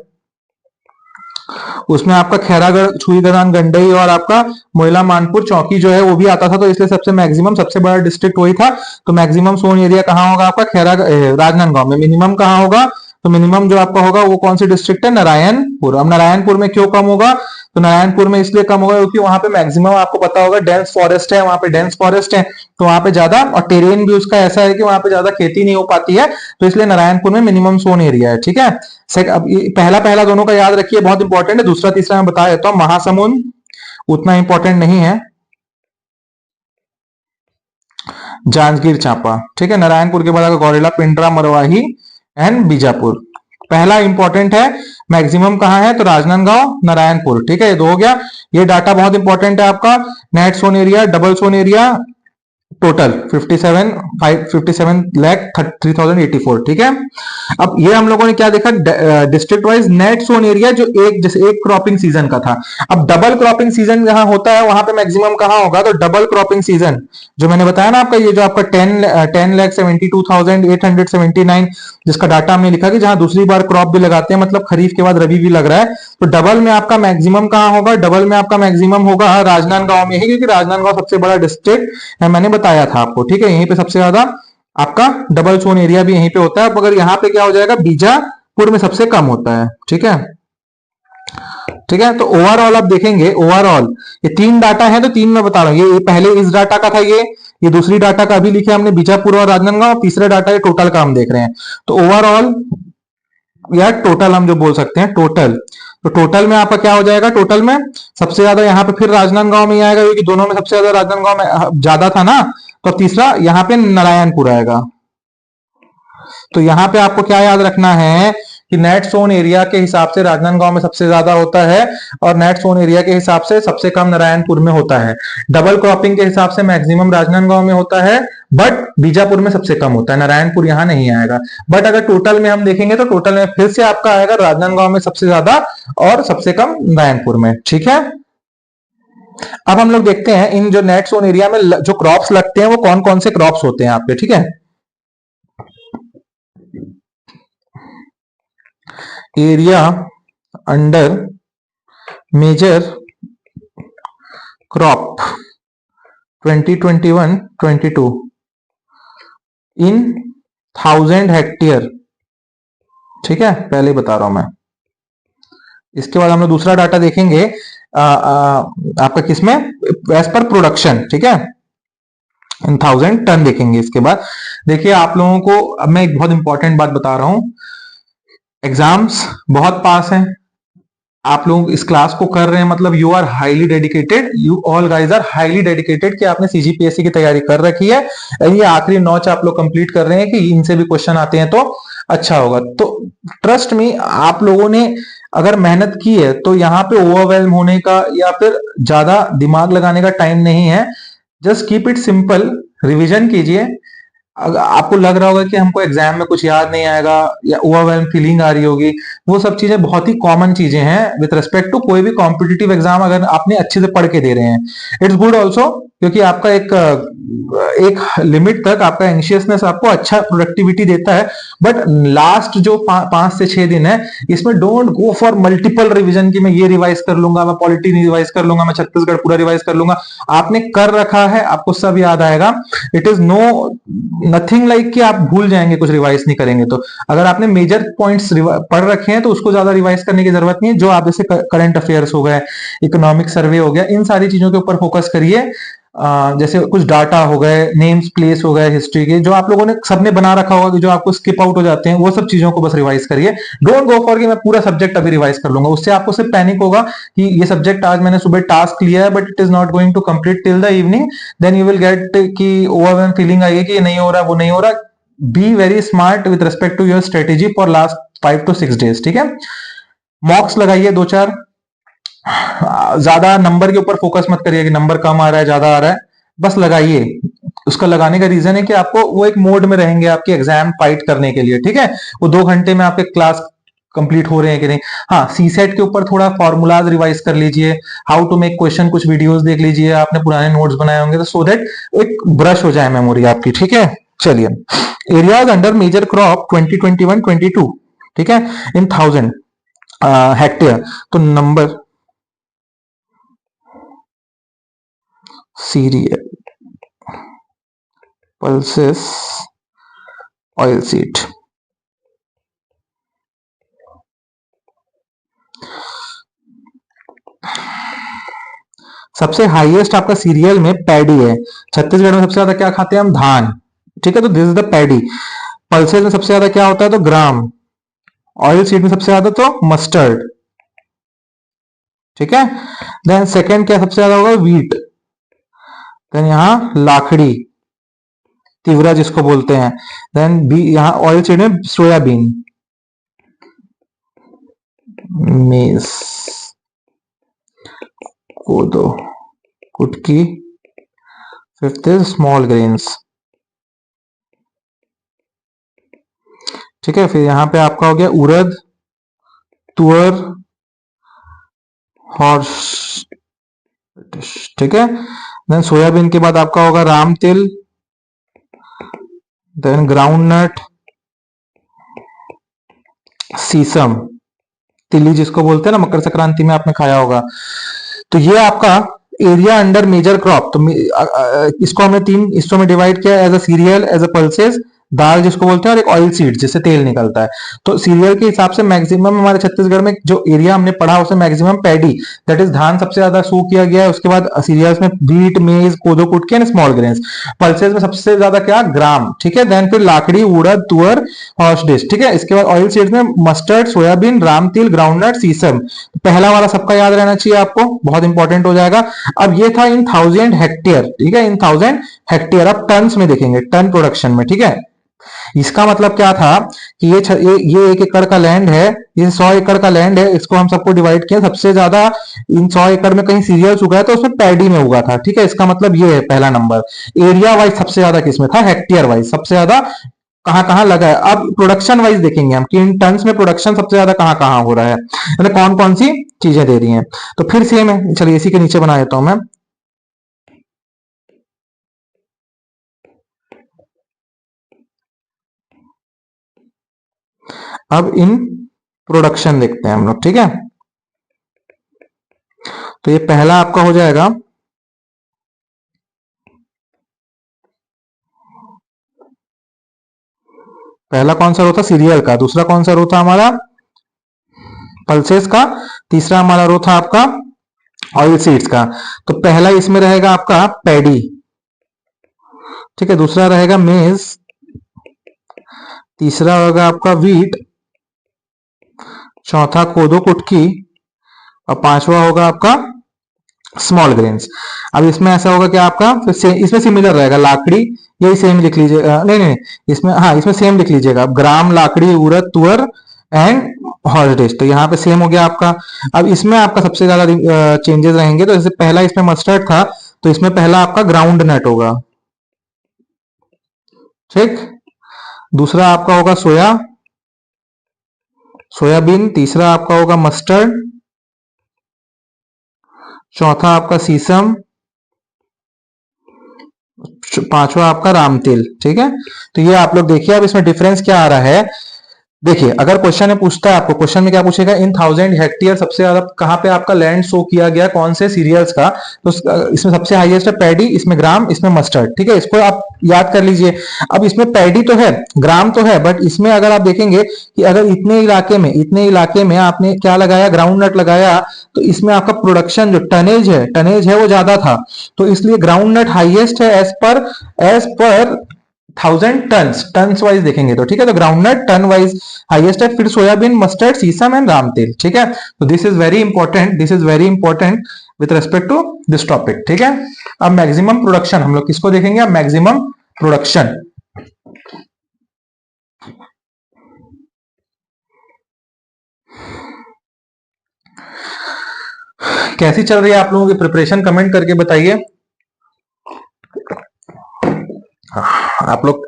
उसमें आपका खैरागढ़, छुईदरान, गंडई और आपका मोइला मानपुर चौकी जो है वो भी आता था, तो इसलिए सबसे बड़ा डिस्ट्रिक्ट वही था। तो मैक्सिमम सोन एरिया कहाँ होगा आपका, राजनांदगांव में। मिनिमम कहाँ होगा, तो मिनिमम जो आपका होगा वो कौन सी डिस्ट्रिक्ट है, नारायणपुर। अब नारायणपुर में क्यों कम होगा, तो नारायणपुर में इसलिए कम होगा क्योंकि वहां पे मैक्सिमम आपको पता होगा डेंस फॉरेस्ट है, वहां पे डेंस फॉरेस्ट है, तो वहां पे ज्यादा, और टेरेन भी उसका ऐसा है कि वहां पे ज्यादा खेती नहीं हो पाती है, तो इसलिए नारायणपुर में मिनिमम सोन एरिया है। ठीक है, अब पहला दोनों का याद रखिए, बहुत इंपॉर्टेंट है। दूसरा तीसरा मैं बता देता हूं, महासमुंद उतना इंपॉर्टेंट नहीं है, जांजगीर चांपा। ठीक है, नारायणपुर के बाद गौरेला, पिंडरा, मरवाही एंड बीजापुर। पहला इंपॉर्टेंट है, मैक्सिमम कहां है, तो राजनांदगांव, नारायणपुर। ठीक है, ये दो हो गया। ये डाटा बहुत इंपॉर्टेंट है आपका, net sown area, double sown area, total 57,3,84। ठीक है, अब ये हम लोगों ने क्या देखा, district wise net sown area, जो जैसे एक क्रॉपिंग सीजन का था। अब डबल क्रॉपिंग सीजन जहां होता है वहां पे मैक्सिमम कहां होगा, तो डबल क्रॉपिंग सीजन जो मैंने बताया ना आपका, ये जो आपका 10,72,879 जिसका डाटा हमने लिखा कि जहां दूसरी बार क्रॉप भी लगाते हैं, मतलब खरीफ के बाद रबी भी लग रहा है, तो डबल में आपका मैक्सिमम कहां होगा, डबल में आपका मैक्सिमम होगा राजनांदगांव में ही, क्योंकि राजनांदगांव सबसे बड़ा डिस्ट्रिक्ट है, मैंने बताया था आपको। ठीक है, यहीं पे सबसे ज्यादा आपका डबल सोन एरिया भी यहीं पे होता है, मगर यहाँ पे क्या हो जाएगा, बीजापुर में सबसे कम होता है। ठीक है, ठीक है, तो ओवरऑल आप देखेंगे, ओवरऑल ये 3 डाटा है, तो 3 मैं बता रहा हूँ, ये पहले इस डाटा का था, ये दूसरी डाटा का अभी लिखे हमने बीजापुर और राजनांदगांव, तीसरा डाटा ये टोटल का हम देख रहे हैं। तो ओवरऑल या टोटल हम जो बोल सकते हैं, टोटल, तो टोटल में आपका क्या हो जाएगा, टोटल में सबसे ज्यादा यहाँ पे फिर राजनांदगांव में ही आएगा, क्योंकि दोनों में सबसे ज्यादा राजनांदगांव में ज्यादा था ना, तो तीसरा यहाँ पे नारायणपुर आएगा। तो यहाँ पे आपको क्या याद रखना है कि नेट सोन एरिया के हिसाब से राजनांदगांव में सबसे ज्यादा होता है, और नेट सोन एरिया के हिसाब से सबसे कम नारायणपुर में होता है। डबल क्रॉपिंग के हिसाब से मैक्सिमम राजनांदगांव में होता है, बट बीजापुर में सबसे कम होता है, नारायणपुर यहां नहीं आएगा। बट अगर टोटल में हम देखेंगे तो टोटल में फिर से आपका आएगा राजनांदगांव में सबसे ज्यादा और सबसे कम नारायणपुर में। ठीक है, अब हम लोग देखते हैं इन जो नेट सोन एरिया में जो क्रॉप्स लगते हैं वो कौन कौन से क्रॉप्स होते हैं आपके। ठीक है, एरिया अंडर मेजर क्रॉप 2021-22 इन 1000 हेक्टेयर। ठीक है, पहले बता रहा हूं मैं। इसके बाद हम लोग दूसरा डाटा देखेंगे आपका किसमें, एज पर प्रोडक्शन। ठीक है, इन 1000 टन देखेंगे। इसके बाद देखिए आप लोगों को अब मैं एक बहुत इंपॉर्टेंट बात बता रहा हूं, एग्जाम्स बहुत पास हैं, आप लोग इस क्लास को कर रहे हैं, मतलब you are highly dedicated, you all guys are highly dedicated कि आपने सीजीपीएससी की तैयारी कर रखी है, और ये आखिरी नॉच आप लोग कंप्लीट कर रहे हैं कि इनसे भी क्वेश्चन आते हैं तो अच्छा होगा। तो ट्रस्ट मी, आप लोगों ने अगर मेहनत की है तो यहाँ पे ओवरवेल्म होने का या फिर ज्यादा दिमाग लगाने का टाइम नहीं है। Just keep it simple, revision कीजिए। अगर आपको लग रहा होगा कि हमको एग्जाम में कुछ याद नहीं आएगा या ओवरवेल्म फीलिंग आ रही होगी, वो सब चीजें बहुत ही कॉमन चीजें हैं विद रिस्पेक्ट टू कोई भी कॉम्पिटिटिव एग्जाम अगर आपने अच्छे से पढ़ के दे रहे हैं। इट्स गुड ऑल्सो, क्योंकि आपका एक लिमिट तक आपका एंशियसनेस आपको अच्छा प्रोडक्टिविटी देता है। बट लास्ट जो 5 से 6 दिन है, इसमें don't go for multiple revision की मैं ये रिवाइज कर लूंगा, मैं पॉलिटी रिवाइज कर लूंगा, मैं छत्तीसगढ़ पूरा रिवाइज कर लूंगा। आपने कर रखा है, आपको सब याद आएगा। इट इज नथिंग लाइक कि आप भूल जाएंगे कुछ रिवाइज नहीं करेंगे तो। अगर आपने मेजर पॉइंट्स पढ़ रखे हैं तो उसको ज्यादा रिवाइज करने की जरूरत नहीं है। जो आप जैसे करंट अफेयर्स हो गए, इकोनॉमिक सर्वे हो गया, इन सारी चीजों के ऊपर फोकस करिए। जैसे कुछ डाटा हो गए, नेम्स प्लेस हो गए हिस्ट्री के, जो आप लोगों ने सबने बना रखा होगा कि जो आपको स्किप आउट हो जाते हैं, वो सब चीजों को बस रिवाइज करिए। डोंट गो फॉर कि मैं पूरा सब्जेक्ट अभी रिवाइज कर लूंगा, उससे आपको सिर्फ पैनिक होगा कि ये सब्जेक्ट आज मैंने सुबह टास्क लिया है but it is not going to complete till the evening, then you will get कि ओवरवेल्म फीलिंग आएगी कि ये नहीं हो रहा, वो नहीं हो रहा। Be very smart with respect to your strategy for last 5 to 6 days। ठीक है, मॉक्स लगाइए 2-4, ज्यादा नंबर के ऊपर फोकस मत करिए कि नंबर कम आ रहा है ज्यादा आ रहा है, बस लगाइए। उसका लगाने का रीजन है कि आपको वो एक मोड में रहेंगे आपके एग्जाम फाइट करने के लिए। ठीक है, वो 2 घंटे में आपके क्लास कंप्लीट हो रहे हैं कि नहीं। हाँ, सी सेट के ऊपर थोड़ा फॉर्मूलाज रिवाइज कर लीजिए, हाउ टू मेक क्वेश्चन, कुछ वीडियोस देख लीजिए, आपने पुराने नोट्स बनाए होंगे तो सो दैट एक ब्रश हो जाए मेमोरी आपकी। ठीक है, चलिए, एरियाज अंडर मेजर क्रॉप 2021-22। ठीक है, इन 1000 हेक्टेयर। तो number serial pulses oil seed. सबसे हाईएस्ट आपका सीरियल में पैडी है। छत्तीसगढ़ में सबसे ज्यादा क्या खाते हैं हम, धान। ठीक है, तो this is the paddy. Pulses में सबसे ज्यादा क्या होता है, तो ग्राम। ऑयल सीड में सबसे ज्यादा तो मस्टर्ड। ठीक है, देन सेकेंड क्या सबसे ज्यादा होगा, वीट। देन यहां लाखड़ी, तिवरा जिसको बोलते हैं। देन बी यहां ऑयल सीड में सोयाबीन, मेज, कोदो, कुटकी। Fifth is small grains. ठीक है, फिर यहां पे आपका हो गया उड़द, तुअर, हॉर्स। ठीक है, देन सोयाबीन के बाद आपका होगा राम तिल, देन ग्राउंड नट, सीसम, तिली जिसको बोलते हैं ना, मकर संक्रांति में आपने खाया होगा। तो ये आपका एरिया अंडर मेजर क्रॉप। तो इसको हमने 3 हिस्सों में डिवाइड किया, as a cereal, as a pulses, दाल जिसको बोलते हैं, और एक ऑयल सीड जिससे तेल निकलता है। तो सीरियल के हिसाब से मैक्सिमम हमारे छत्तीसगढ़ में जो एरिया हमने पढ़ा उसमें मैक्सिमम पैडी, दैट इज धान सबसे ज्यादा शो किया गया है। उसके बाद सीरियल्स में व्हीट, मेज, कोदो, कुटकी एंड स्मॉल ग्रेन्स। पल्सेस में सबसे ज्यादा क्या, ग्राम, ठीक है। देन फिर लाकड़ी, उड़द, तुअर, हॉर्स डिश, ठीक है। इसके बाद ऑयल सीड्स में मस्टर्ड, सोयाबीन, राम तिल, ग्राउंडनट, सीसम। पहला वाला सबका याद रहना चाहिए आपको, बहुत इंपॉर्टेंट हो जाएगा। अब ये था इन 1000 हेक्टेयर, ठीक है, इन 1000 हेक्टेयर। अब टन्स में देखेंगे, टन प्रोडक्शन में, ठीक है। इसका मतलब क्या था कि ये 1 एकड़ का लैंड है, ये 100 एकड़ का लैंड है, इसको हम सबको डिवाइड किया। सबसे ज्यादा इन 100 एकड़ में कहीं सीरियल्स उगा है तो उसमें पैडी में उगा था, ठीक है। इसका मतलब ये है पहला नंबर। एरिया वाइज सबसे ज्यादा किसमें था, हेक्टेयर वाइज सबसे ज्यादा कहां कहां लगा है। अब प्रोडक्शन वाइज देखेंगे हम कि इन टन्स में प्रोडक्शन सबसे ज्यादा कहां कहां हो रहा है, मतलब कौन कौन सी चीजें दे रही हैं। तो फिर सेम है, चलिए इसी के नीचे बना देता हूं मैं। अब इन प्रोडक्शन देखते हैं हम लोग, ठीक है। तो ये पहला आपका हो जाएगा, पहला कौन सा रो था, सीरियल का। दूसरा कौन सा रो था हमारा, पल्सेस का। तीसरा हमारा रो था आपका ऑयल सीड्स का। तो पहला इसमें रहेगा आपका पैडी, ठीक है। दूसरा रहेगा मेज, तीसरा होगा आपका वीट, चौथा कोदो कुटकी, और पांचवा होगा आपका स्मॉल ग्रेन्स। अब इसमें ऐसा होगा कि आपका फिर इसमें सिमिलर रहेगा, लाकड़ी, यही सेम लिख लीजिएगा, नहीं नहीं इसमें, हाँ इसमें सेम लिख लीजिएगा, ग्राम, लाकड़ी, उड़द, तुअर एंड हॉर्स। तो यहाँ पे सेम हो गया आपका। अब इसमें आपका सबसे ज्यादा चेंजेस रहेंगे। तो जैसे पहला इसमें मस्टर्ड था, तो इसमें पहला आपका ग्राउंड नट होगा, ठीक। दूसरा आपका होगा सोयाबीन। तीसरा आपका होगा मस्टर्ड। चौथा आपका सीसम। पांचवा आपका राम तिल, ठीक है। तो ये आप लोग देखिए, अब इसमें डिफरेंस क्या आ रहा है। देखिए, अगर क्वेश्चन में पूछता है आपको, क्वेश्चन में क्या पूछेगा, इन 1000 हेक्टेयर सबसे ज्यादा कहां पे आपका लैंड शो किया गया, कौन से सीरियल्स का। तो इसमें सबसे हाईएस्ट है पैडी, इसमें ग्राम, इसमें मस्टर्ड, ठीक है। इसको आप याद कर लीजिए। अब इसमें पैडी तो है, ग्राम तो है, बट इसमें अगर आप देखेंगे कि अगर इतने इलाके में आपने क्या लगाया, ग्राउंड नट लगाया, तो इसमें आपका प्रोडक्शन जो टनेज है वो ज्यादा था। तो इसलिए ग्राउंड नट हाइएस्ट है एज पर 1000 टन्स वाइज देखेंगे तो, ठीक है। तो ग्राउंडनट टन वाइज हाईएस्ट है, फिर सोयाबीन, मस्टर्ड, सीसम एंड राम तेल, ठीक है। तो this is very important with respect to this topic, ठीक है। अब मैक्सिमम प्रोडक्शन हम लोग किसको देखेंगे, अब मैक्सिमम प्रोडक्शन। कैसी चल रही है आप लोगों की प्रिपरेशन, कमेंट करके बताइए। आप लोग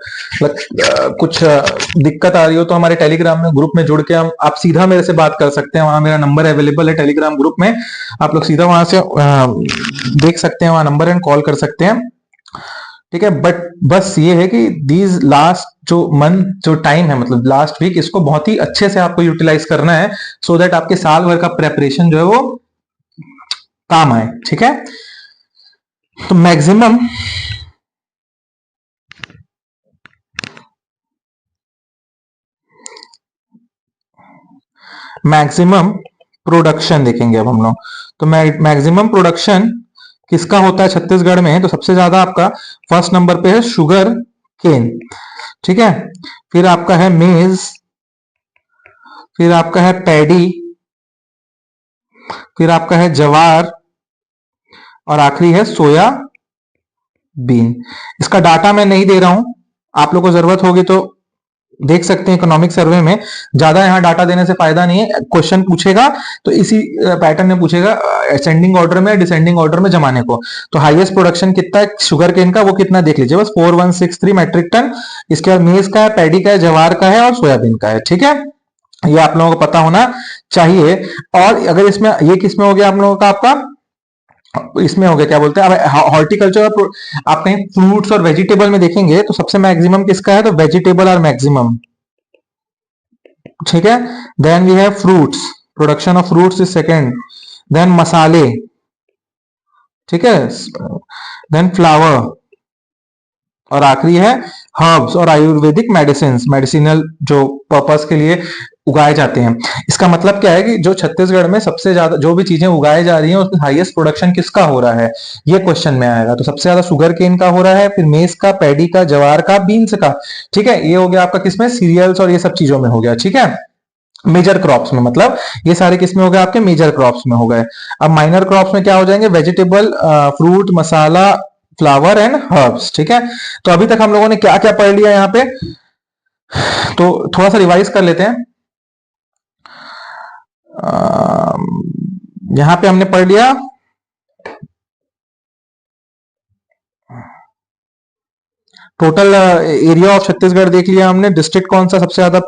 कुछ दिक्कत आ रही हो तो हमारे टेलीग्राम में ग्रुप में जुड़ के हम आप सीधा मेरे से बात कर सकते हैं। वहां मेरा नंबर अवेलेबल है टेलीग्राम ग्रुप में, आप लोग सीधा वहां से देख सकते हैं, वहां नंबर एंड कॉल कर सकते हैं, ठीक है। बट बस ये है कि दीज लास्ट जो मंथ जो टाइम है, मतलब लास्ट वीक, इसको बहुत ही अच्छे से आपको यूटिलाइज करना है, सो दैट आपके साल भर का प्रेपरेशन जो है वो काम आए, ठीक है। तो मैक्सिमम प्रोडक्शन देखेंगे अब हम लोग। तो मैक्सिमम प्रोडक्शन किसका होता है छत्तीसगढ़ में, तो सबसे ज्यादा आपका फर्स्ट नंबर पे है शुगर केन, ठीक है। फिर आपका है मेज, फिर आपका है पैडी, फिर आपका है जवार, और आखिरी है सोया बीन। इसका डाटा मैं नहीं दे रहा हूं, आप लोग को जरूरत होगी तो देख सकते हैं इकोनॉमिक सर्वे में। ज्यादा यहाँ डाटा देने से फायदा नहीं है, क्वेश्चन पूछेगा तो इसी पैटर्न में पूछेगा, असेंडिंग ऑर्डर में, डिसेंडिंग ऑर्डर में जमाने को। तो हाईएस्ट प्रोडक्शन कितना है शुगर केन का, वो कितना देख लीजिए बस, 4163 मेट्रिक टन। इसके बाद मेज का है, पैडी का है, जवार का है, और सोयाबीन का है, ठीक है। ये आप लोगों को पता होना चाहिए। और अगर इसमें ये किसमें हो गया आप लोगों का, आपका इसमें हो गया क्या बोलते हैं, अब हॉर्टिकल्चर, आप कहीं फ्रूट्स और वेजिटेबल में देखेंगे तो सबसे मैक्सिमम किसका है, तो वेजिटेबल आर मैक्सिमम, ठीक है। Then we have fruits, production of fruits is second. Then मसाले, ठीक है। देन फ्लावर और आखिरी है हर्ब्स और आयुर्वेदिक मेडिसिनल जो पर्पस के लिए उगाए जाते हैं। इसका मतलब क्या है कि जो छत्तीसगढ़ में सबसे ज्यादा जो भी चीजें उगाई जा रही हैं उसमें हाईएस्ट प्रोडक्शन किसका हो रहा है, ये क्वेश्चन में आएगा। तो सबसे ज्यादा शुगर केन का हो रहा है, फिर मेज का, पैडी का, जवार का, बीन्स का। ठीक है, ये हो गया आपका किसमें, सीरियल्स और ये सब चीजों में हो गया। ठीक है, मेजर क्रॉप्स में, मतलब ये सारे किसमें हो गए आपके, मेजर क्रॉप्स में हो गए। अब माइनर क्रॉप्स में क्या हो जाएंगे, vegetable, fruit, masala, flower and herbs. ठीक है, तो अभी तक हम लोगों ने क्या क्या पढ़ लिया यहाँ पे, तो थोड़ा सा रिवाइज कर लेते हैं। यहां पे हमने पढ़ लिया टोटल एरिया ऑफ छत्तीसगढ़ देख लिया हमने, डिस्ट्रिक्ट कौन सा सबसे ज्यादा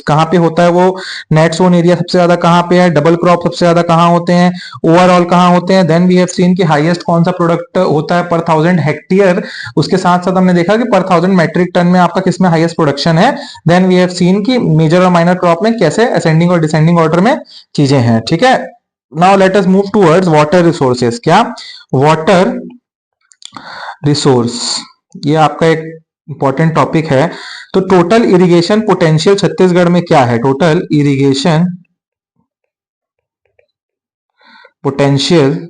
कहाँ पे होता है, वो नेट सोन एरिया सबसे ज्यादा कहाँ पे है, डबल क्रॉप सबसे ज्यादा कहाँ होते हैं, ओवरऑल कहाँ होते हैं। देन वी हैव सीन कि हाईएस्ट कौन सा प्रोडक्ट होता है पर 1000 हेक्टेयर। उसके साथ साथ हमने देखा कि पर 1000 मेट्रिक टन में आपका किसमें हाईएस्ट प्रोडक्शन है। देन वी हैव सीन कि मेजर और माइनर क्रॉप में कैसे असेंडिंग और डिसेंडिंग ऑर्डर में चीजें हैं। ठीक है, now let us move towards water resources. क्या, वाटर रिसोर्स, ये आपका एक इंपॉर्टेंट टॉपिक है। तो टोटल इरिगेशन पोटेंशियल छत्तीसगढ़ में क्या है, total irrigation potential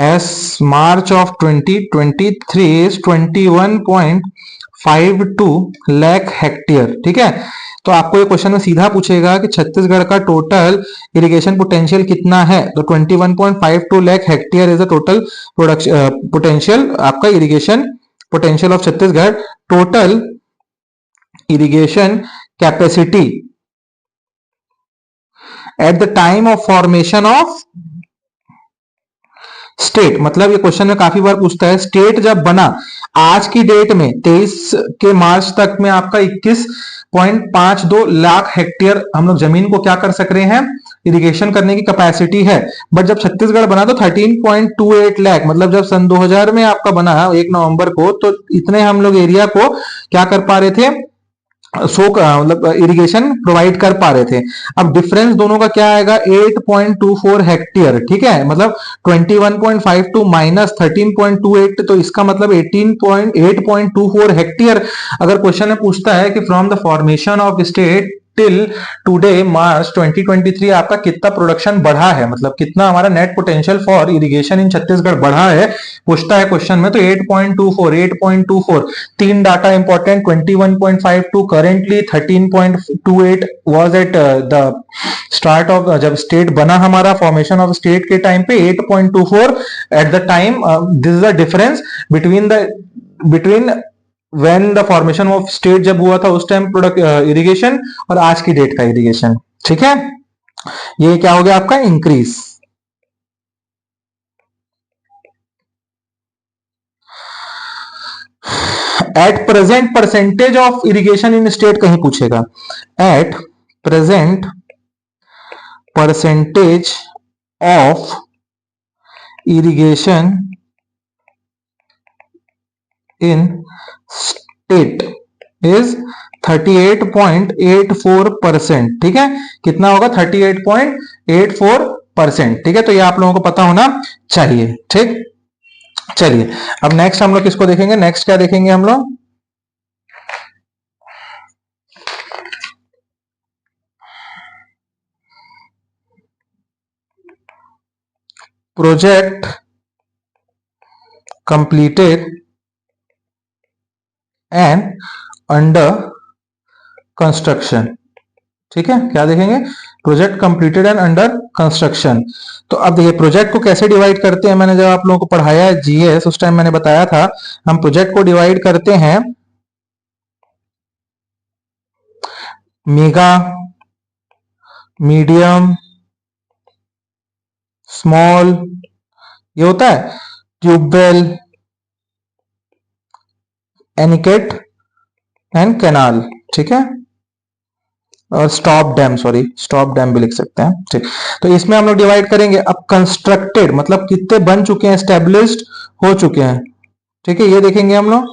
S March of 2023 is 21.52 lakh hectare. ठीक है, तो आपको ये क्वेश्चन में सीधा पूछेगा कि छत्तीसगढ़ का टोटल इरिगेशन पोटेंशियल कितना है, तो 21.52 lakh hectare is the total production potential आपका irrigation potential of Chhattisgarh. Total irrigation capacity at the time of formation of state, मतलब ये क्वेश्चन में काफी बार पूछता है, स्टेट जब बना आज की डेट में 23 के मार्च तक में आपका 21.52 लाख हेक्टेयर हम लोग जमीन को क्या कर सक रहे हैं, इरिगेशन करने की कैपेसिटी है। बट जब छत्तीसगढ़ बना तो 13.28 लाख, मतलब जब सन 2000 में आपका बना 1 नवंबर को, तो इतने हम लोग एरिया को क्या कर पा रहे थे, सो मतलब इरिगेशन प्रोवाइड कर पा रहे थे। अब डिफरेंस दोनों का क्या आएगा, 8.24 हेक्टेयर। ठीक है, मतलब 21.52 माइनस 13.28, तो इसका मतलब 8.24 हेक्टेयर। अगर क्वेश्चन में पूछता है कि from the formation of state till today March 2023 आपका कितना प्रोडक्शन बढ़ा है, मतलब कितना हमारा net potential for irrigation in Chhattisgarh बढ़ा है, पूछता है क्वेश्चन में। तो 8.24 तीन data important, 21.52 currently, 13.28 was at the start of जब स्टेट बना हमारा, फॉर्मेशन ऑफ स्टेट के टाइम पे 8.24 at the time. This is the difference between when the formation of state जब हुआ था उस टाइम प्रोडक्ट इरिगेशन और आज की डेट का इरिगेशन। ठीक है, ये क्या हो गया आपका, increase. At present percentage of irrigation in state कहीं पूछेगा, at present percentage of irrigation in state is 38.84%। ठीक है, कितना होगा, 38.84%। ठीक है, तो ये आप लोगों को पता होना चाहिए। ठीक, चलिए अब नेक्स्ट हम लोग किसको देखेंगे, नेक्स्ट क्या देखेंगे हम लोग, project completed and under construction. ठीक है, क्या देखेंगे, project completed and under construction. तो अब देखिए प्रोजेक्ट को कैसे डिवाइड करते हैं, मैंने जब आप लोगों को पढ़ाया है जीएस उस टाइम मैंने बताया था, हम प्रोजेक्ट को डिवाइड करते हैं मेगा, मीडियम, स्मॉल, ये होता है ट्यूबवेल, एनिकेट एंड कैनाल। ठीक है, और stop dam, sorry stop dam भी लिख सकते हैं। ठीक, तो इसमें हम लोग डिवाइड करेंगे। अब कंस्ट्रक्टेड मतलब कितने बन चुके हैं, स्टेब्लिश्ड हो चुके हैं। ठीक है, ये देखेंगे हम लोग।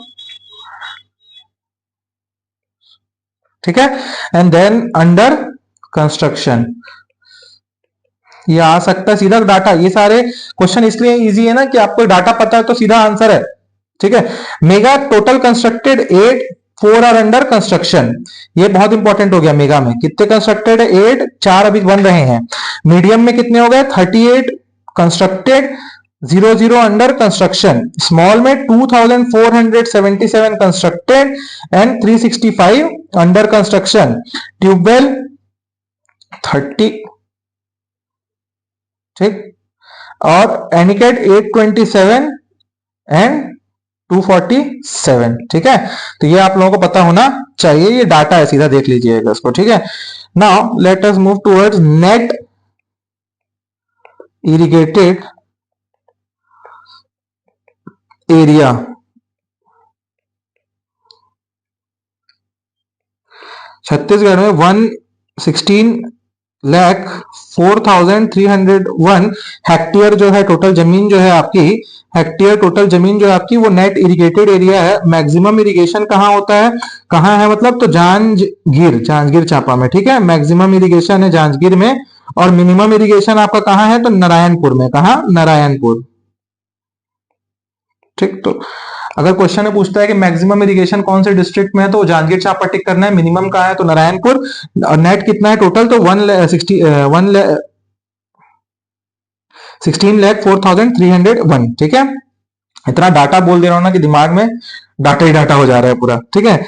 ठीक है, एंड देन अंडर कंस्ट्रक्शन, ये आ सकता है सीधा डाटा। ये सारे क्वेश्चन इसलिए इजी है ना कि आपको डाटा पता है तो सीधा आंसर है। ठीक है। Mega total constructed 8, 4 are under construction. ये बहुत इंपॉर्टेंट हो गया। मेगा में कितने कंस्ट्रक्टेड है? 8, 4 अभी बन रहे हैं। मीडियम में कितने हो गए? 38 कंस्ट्रक्टेड, 00 अंडर कंस्ट्रक्शन। स्मॉल में 2477 constructed and 365 under construction. Tubewell 30, ठीक, और एनिकेट 827 एंड 247। ठीक है। तो ये आप लोगों को पता होना चाहिए। ये डाटा है, सीधा देख लीजिएगा इसको। ठीक है। Now let us move towards net irrigated area. Chhattisgarh में 116,04,301 हेक्टेयर जो है टोटल जमीन जो है आपकी, हेक्टेयर टोटल जमीन जो है आपकी, वो नेट इरिगेटेड एरिया है। मैक्सिमम इरिगेशन कहाँ होता है? कहाँ है मतलब? तो जांजगीर, जांजगीर चांपा में। ठीक है। मैक्सिमम इरिगेशन है जांजगीर में, और मिनिमम इरिगेशन आपका कहाँ है? तो नारायणपुर में। कहाँ? नारायणपुर। ठीक। तो अगर क्वेश्चन में पूछता है कि मैक्सिमम इरिगेशन कौन से डिस्ट्रिक्ट में है, तो जांजगीर चांपा टिक करना है। मिनिमम कहाँ है? तो नारायणपुर। और नेट कितना है टोटल? तो 16,04,301। ठीक है। इतना डाटा बोल दे रहा हूं ना कि दिमाग में डाटा ही डाटा हो जा रहा है पूरा। ठीक है।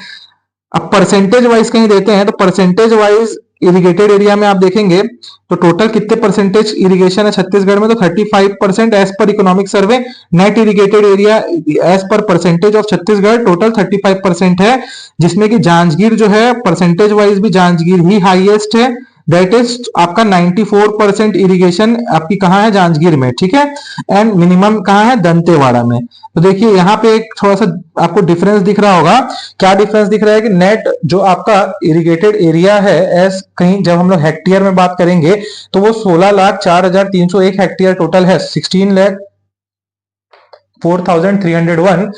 अब परसेंटेज वाइज कहीं देते हैं, तो परसेंटेज वाइज इरिगेटेड एरिया में आप देखेंगे तो टोटल कितने परसेंटेज इरिगेशन है छत्तीसगढ़ में? तो 35% एज पर economic survey. Net irrigated area as पर परसेंटेज ऑफ छत्तीसगढ़ टोटल 35% है, जिसमें कि जांजगीर जो है परसेंटेज वाइज भी जांजगीर ही हाईएस्ट है। दैट इज आपका 94% इरिगेशन आपकी कहाँ है? जांजगीर में। ठीक है। एंड मिनिमम कहाँ है? दंतेवाड़ा में। तो देखिए यहाँ पे एक थोड़ा सा आपको डिफरेंस दिख रहा होगा। क्या डिफरेंस दिख रहा है कि नेट जो आपका इरिगेटेड एरिया है, एस कहीं जब हम लोग हेक्टेयर में बात करेंगे तो वो 16,04,301 हेक्टेयर टोटल है। 16,04,301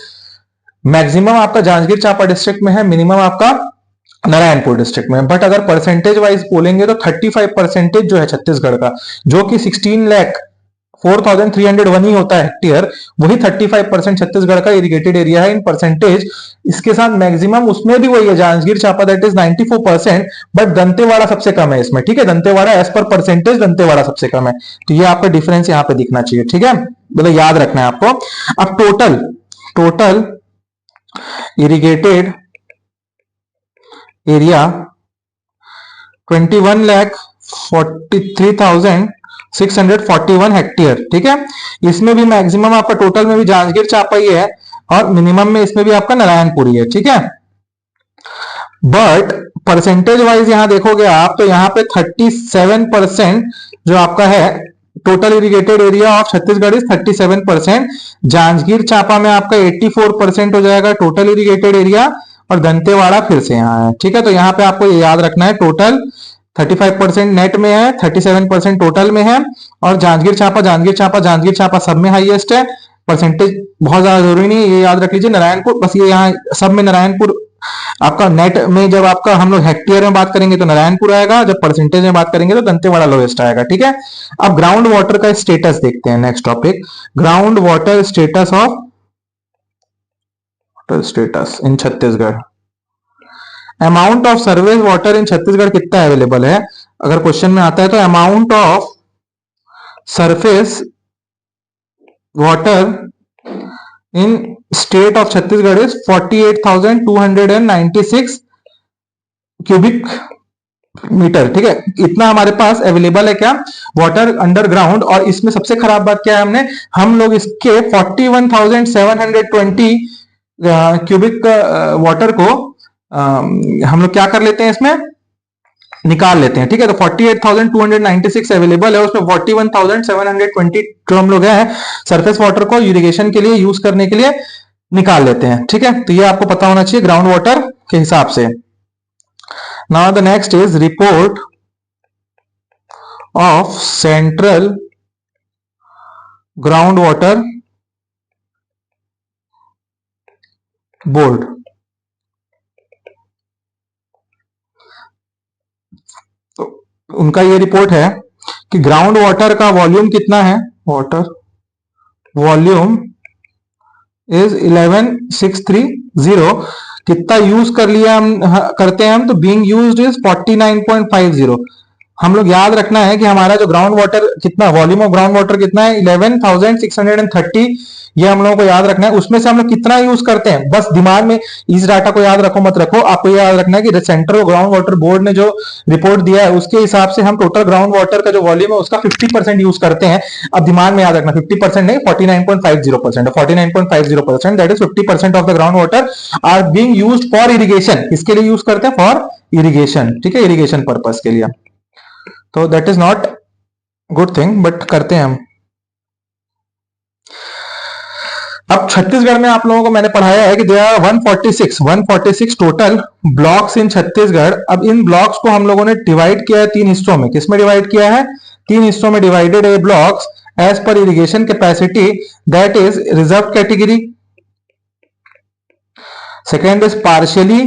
मैक्सिमम आपका जांजगीर चांपा डिस्ट्रिक्ट में है, मिनिमम आपका नारायणपुर डिस्ट्रिक्ट में। बट अगर परसेंटेज वाइज बोलेंगे तो 35% जो है छत्तीसगढ़ का, जो कि 16,04,301 ही होता है हेक्टेयर, वही 35% छत्तीसगढ़ का इरिगेटेड एरिया है इन परसेंटेज। इसके साथ मैक्सिमम उसमें भी वही है Janjgir Champa, that is 94%। But Dantewada सबसे कम है इसमें। ठीक है। दंतेवाड़ा एज पर परसेंटेज दंतेवाड़ा सबसे कम है। तो ये आपका डिफरेंस यहाँ पे दिखना चाहिए। ठीक है। मतलब याद रखना है आपको। अब total total irrigated area 21,43,641 hectare. ठीक है। इसमें भी मैक्सिमम आपका टोटल में भी जांजगीर चांपा ही है, और मिनिमम में इसमें भी आपका नारायणपुर ही है। ठीक है। बट परसेंटेज वाइज यहां देखोगे आप तो यहाँ पे 37% जो आपका है total irrigated area of Chhattisgarh is 37%। Janjgir Champa में आपका 84% हो जाएगा टोटल इरिगेटेड एरिया, और दंतेवाड़ा फिर से यहाँ है। ठीक है। तो यहाँ पे आपको ये याद रखना है, टोटल 35% नेट में है, 37% टोटल में है। और जांजगीर चांपा जांजगीर चांपा जांजगीर चांपा सब में हाईएस्ट है। परसेंटेज बहुत ज्यादा जरूरी नहीं है, ये याद रख लीजिए। नारायणपुर बस ये यहाँ सब में नारायणपुर आपका नेट में, जब आपका हम लोग हेक्टेयर में बात करेंगे तो नारायणपुर आएगा, जब परसेंटेज में बात करेंगे तो दंतेवाड़ा लोएस्ट आएगा। ठीक है। अब ग्राउंड वाटर का स्टेटस देखते हैं। Next topic, ground water status of water status in Chhattisgarh. Amount of surface water in Chhattisgarh कितना अवेलेबल है? अगर क्वेश्चन में आता है तो amount of surface water in state of Chhattisgarh is 48,296 cubic metre. ठीक है। इतना हमारे पास अवेलेबल है क्या? Water underground. और इसमें सबसे खराब बात क्या है, हम लोग इसके 41,720 क्यूबिक वाटर को हम लोग क्या कर लेते हैं, इसमें निकाल लेते हैं। ठीक है। तो 48,296 अवेलेबल है, उसमें 41,720 जो हम लोग हैं सरफेस वाटर को इरिगेशन के लिए यूज करने के लिए निकाल लेते हैं। ठीक है। तो ये आपको पता होना चाहिए ग्राउंड वाटर के हिसाब से। Now the next is report of central ground water board. तो उनका ये रिपोर्ट है कि ग्राउंड वाटर का वॉल्यूम कितना है, वाटर वॉल्यूम इज 11630, कितना यूज कर लिया हम करते हैं हम, तो बीइंग यूज्ड इज 49.50। हम लोग याद रखना है कि हमारा जो ग्राउंड वाटर कितना, वॉल्यूम ऑफ ग्राउंड वाटर कितना है 11,630, ये हम लोगों को याद रखना है। उसमें से हम लोग कितना यूज करते हैं, बस दिमाग में इस डाटा को याद रखो मत रखो, आपको ये याद रखना है कि सेंट्रल ग्राउंड वाटर बोर्ड ने जो रिपोर्ट दिया है उसके हिसाब से हम टोटल ग्राउंड वाटर का जो वॉल्यूम है उसका 50% यूज करते हैं। अब दिमाग में याद रखना 50% नहीं, 49.50%, 49.50%, that is 50% of the ground water are being used for irrigation. किसके लिए यूज करते हैं, फॉर इरिगेशन, ठीक है, इरिगेशन पर्पस के लिए। तो that is not good thing, but करते हैं हम। अब छत्तीसगढ़ में आप लोगों को मैंने पढ़ाया है कि there are 146 total blocks in Chhattisgarh. अब इन ब्लॉक्स को हम लोगों ने डिवाइड किया है 3 हिस्सों में। किसमें डिवाइड किया है, 3 हिस्सों में डिवाइडेड है ब्लॉक्स एज पर irrigation capacity, that is reserve category, second is partially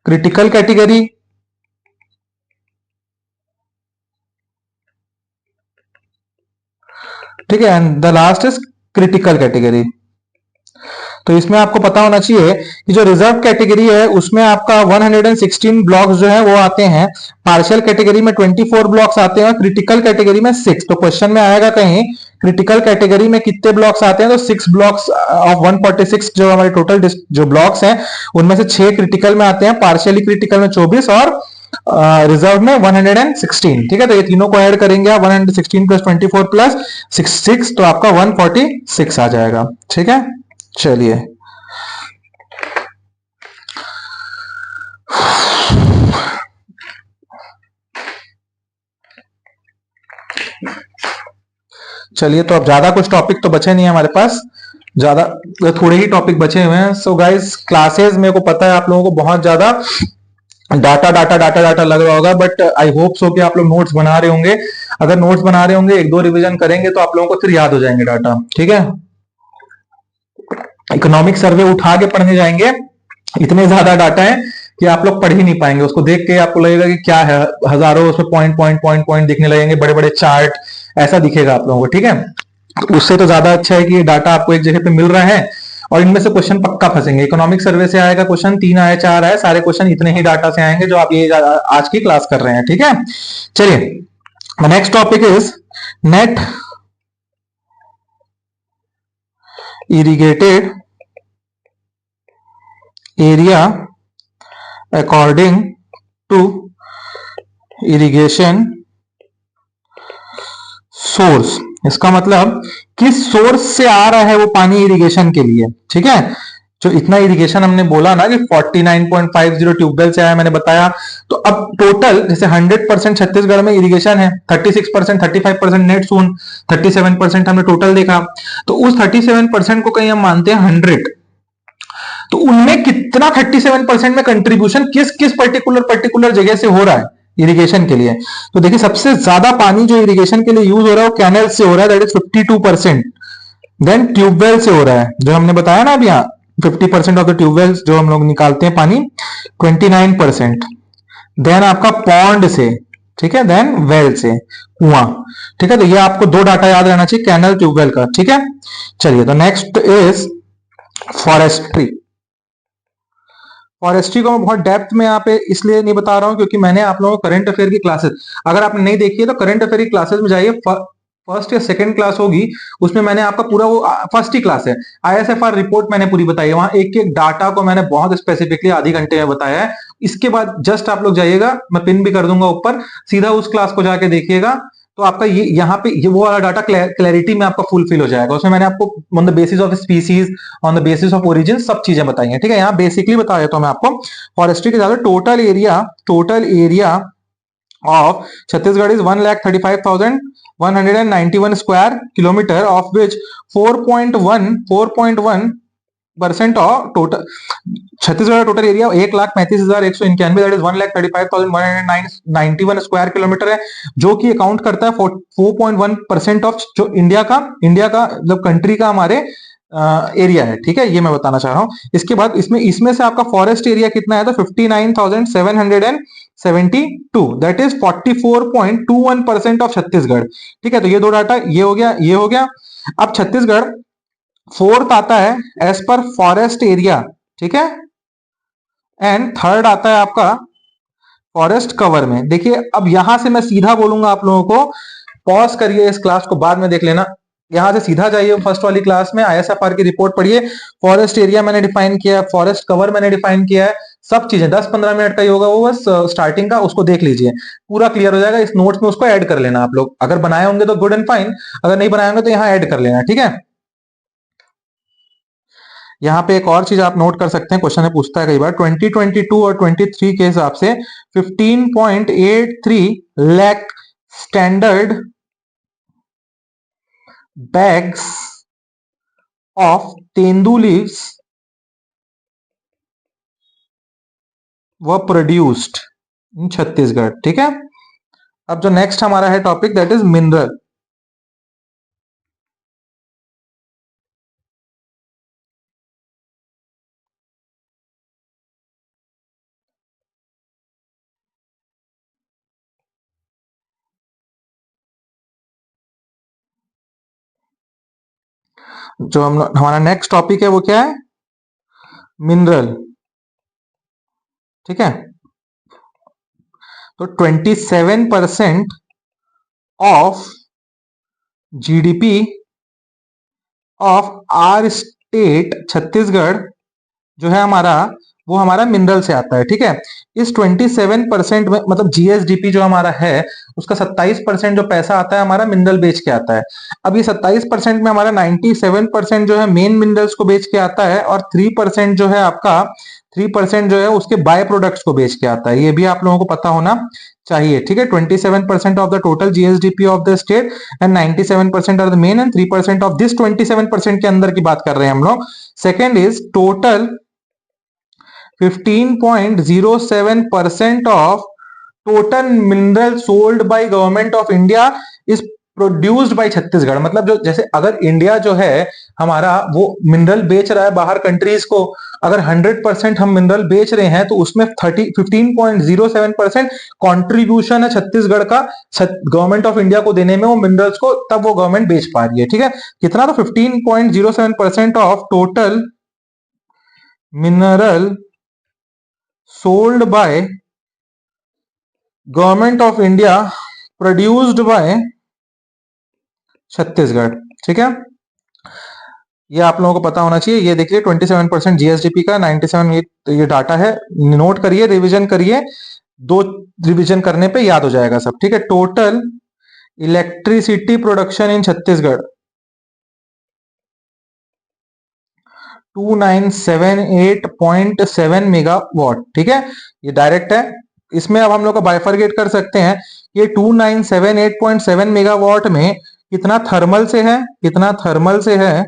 critical category, ठीक है, and the last is critical category. तो इसमें आपको पता होना चाहिए कि जो रिजर्व कैटेगरी है उसमें आपका 116 ब्लॉक्स जो है वो आते हैं, पार्शियल कैटेगरी में 24 ब्लॉक्स आते हैं और क्रिटिकल कैटेगरी में 6। तो क्वेश्चन में आएगा कहीं क्रिटिकल कैटेगरी में कितने ब्लॉक्स आते हैं, तो 6 ब्लॉक्स ऑफ 146 जो हमारे टोटल जो ब्लॉक्स हैं उनमें से 6 क्रिटिकल में आते हैं, पार्शियली क्रिटिकल में 24 और रिजर्व में 116, ठीक है। तो ये तीनों को ऐड करेंगे आप, 116 प्लस 24 प्लस 6, तो आपका 146 आ जाएगा, ठीक है। चलिए चलिए, तो अब ज्यादा कुछ टॉपिक तो बचे नहीं है हमारे पास, ज्यादा थोड़े ही टॉपिक बचे हुए हैं। सो गाइस, क्लासेस मेरे को पता है आप लोगों को बहुत ज्यादा डाटा डाटा डाटा डाटा लग रहा होगा, बट आई होप सो कि आप लोग नोट्स बना रहे होंगे। अगर नोट्स बना रहे होंगे, 1-2 रिवीजन करेंगे तो आप लोगों को फिर याद हो जाएंगे डाटा, ठीक है। इकोनॉमिक सर्वे उठा के पढ़ने जाएंगे, इतने ज्यादा डाटा है कि आप लोग पढ़ ही नहीं पाएंगे। उसको देख के आपको लगेगा कि क्या है, हजारों उसमें पॉइंट पॉइंट पॉइंट पॉइंट दिखने लगेंगे, बड़े बड़े चार्ट ऐसा दिखेगा आप लोगों को, ठीक है। तो उससे तो ज्यादा अच्छा है कि ये डाटा आपको एक जगह पे मिल रहा है और इनमें से क्वेश्चन पक्का फंसेंगे। इकोनॉमिक सर्वे से आएगा क्वेश्चन, 3 आए 4 आए, सारे क्वेश्चन इतने ही डाटा से आएंगे जो आप ये आज की क्लास कर रहे हैं, ठीक है। चलिए, next topic is net irrigated area according to irrigation source. इसका मतलब किस सोर्स से आ रहा है वो पानी इरिगेशन के लिए, ठीक है। जो इतना इरिगेशन हमने बोला ना कि 49.50 ट्यूबवेल से आया, मैंने बताया। तो अब टोटल जैसे 100% छत्तीसगढ़ में इरिगेशन है, 36%, 35% नेट सून, 37% हमने टोटल देखा। तो उस 37% को कहीं हम मानते हैं 100, तो उनमें कितना 37% में कंट्रीब्यूशन किस किस पर्टिकुलर जगह से हो रहा है इरिगेशन के लिए। तो देखिए, सबसे ज्यादा पानी जो इरिगेशन के लिए यूज हो रहा है वो कैनल से हो रहा है, दैट इज 52%। देन ट्यूबवेल से हो रहा है, जो हमने बताया ना अभी, 50% ऑफ द ट्यूबवेल्स जो हम लोग निकालते हैं पानी, 29%। देन आपका पॉन्ड से, ठीक है, देन वेल से, कुआं, ठीक है। तो ये आपको 2 डाटा याद रहना चाहिए, कैनल ट्यूबवेल का, ठीक है। चलिए, तो नेक्स्ट इज फॉरेस्ट्री। फॉरेस्ट्री को मैं बहुत डेप्थ में यहाँ पे इसलिए नहीं बता रहा हूँ क्योंकि मैंने आप लोगों को करंट अफेयर की क्लासेस, अगर आपने नहीं देखी है तो करंट अफेयर की क्लासेस में जाइए, फर्स्ट या सेकंड क्लास होगी, उसमें मैंने आपका पूरा वो फर्स्ट ही क्लास है, आईएसएफआर रिपोर्ट मैंने पूरी बताई है, वहां एक एक डाटा को मैंने बहुत स्पेसिफिकली आधे घंटे में बताया है। इसके बाद जस्ट आप लोग जाइएगा, मैं पिन भी कर दूंगा ऊपर, सीधा उस क्लास को जाके देखिएगा, तो आपका ये यहाँ पे ये वो वाला डाटा क्लैरिटी में आपका फुलफिल हो जाएगा। उसमें मैंने आपको on the basis of species, on the basis of origin सब चीजें बताई हैं, ठीक है। यहाँ बेसिकली बता देता हूँ मैं आपको, फॉरेस्ट्री के ज्यादा total area of Chhattisgarh is 1,35,191 square kilometer, of which 4.1% of total Chhattisgarh का total area 1,35,191, that is 1,35,191 square kilometer है, जो कि अकाउंट करता है 4.1% ऑफ जो इंडिया का मतलब कंट्री का हमारे एरिया है, ठीक है। ये मैं बताना चाह रहा हूँ। इसके बाद इसमें से आपका फॉरेस्ट एरिया कितना है, तो 59,700 72, दैट इज 44.21% ऑफ छत्तीसगढ़। ठीक है, तो ये दो डाटा, ये हो गया, ये हो गया। अब छत्तीसगढ़ फोर्थ आता है एज पर फॉरेस्ट एरिया, ठीक है, एंड थर्ड आता है आपका फॉरेस्ट कवर में। देखिए अब यहां से मैं सीधा बोलूंगा आप लोगों को, पॉज करिए इस क्लास को, बाद में देख लेना। यहां से सीधा जाइए फर्स्ट वाली क्लास में, आईएसएफआर की रिपोर्ट पढ़िए। फॉरेस्ट एरिया मैंने डिफाइन किया है, फॉरेस्ट कवर मैंने डिफाइन किया है, सब चीजें 10-15 मिनट का ही होगा वो, बस स्टार्टिंग का उसको देख लीजिए, पूरा क्लियर हो जाएगा। इस नोट्स में उसको ऐड कर लेना आप लोग, अगर बनाए होंगे तो गुड एंड फाइन, अगर नहीं बनाए होंगे तो यहाँ ऐड कर लेना, ठीक है। यहाँ पे एक और चीज आप नोट कर सकते हैं, क्वेश्चन में पूछता है कई बार, 2022 और 23 के हिसाब से 15.83 lakh standard bags of tendu leaves व प्रोड्यूस्ड इन छत्तीसगढ़, ठीक है। अब जो नेक्स्ट हमारा है टॉपिक, दैट इज मिनरल। जो हम हमारा नेक्स्ट टॉपिक है वो क्या है, मिनरल, ठीक है। तो 27% of GDP of our state Chhattisgarh जो है हमारा, वो हमारा मिनरल से आता है, ठीक है। इस 27% में मतलब जीएसडीपी जो हमारा है उसका 27% जो पैसा आता है हमारा मिनरल बेच के आता है। अब ये 27% में हमारा 97% जो है मेन मिनरल्स को बेच के आता है, और 3% जो है आपका 3% जो है उसके बाय प्रोडक्ट्स को बेच के आता है। ये भी आप लोगों को पता होना चाहिए, ठीक है। 27% of the total GSDP of the state and 97% of the main and 3% of this 27% के अंदर की बात कर रहे हैं हम लोग। Second is total 15.07% of total mineral sold by government of India is produced by Chhattisgarh. मतलब जो जैसे अगर इंडिया जो है हमारा वो मिनरल बेच रहा है बाहर कंट्रीज को, अगर 100% हम मिनरल बेच रहे हैं तो उसमें 15.07% कॉन्ट्रीब्यूशन है छत्तीसगढ़ का गवर्नमेंट ऑफ इंडिया को देने में वो मिनरल्स को, तब वो गवर्नमेंट बेच पा रही है, ठीक है। कितना, तो 15.07% of total mineral sold by government of India produced by Chhattisgarh, ठीक है। ये आप लोगों को पता होना चाहिए। ये देखिए 27% जीएसडीपी का 97 ये डाटा है, नोट करिए, रिवीजन करिए, 2 रिवीजन करने पे याद हो जाएगा सब, ठीक है। Total electricity production in Chhattisgarh 2978.7 megawatt, ठीक है। ये डायरेक्ट है, इसमें अब हम लोग को बाइफरगेट कर सकते हैं। ये 2978.7 मेगावाट में कितना थर्मल से है, कितना थर्मल से है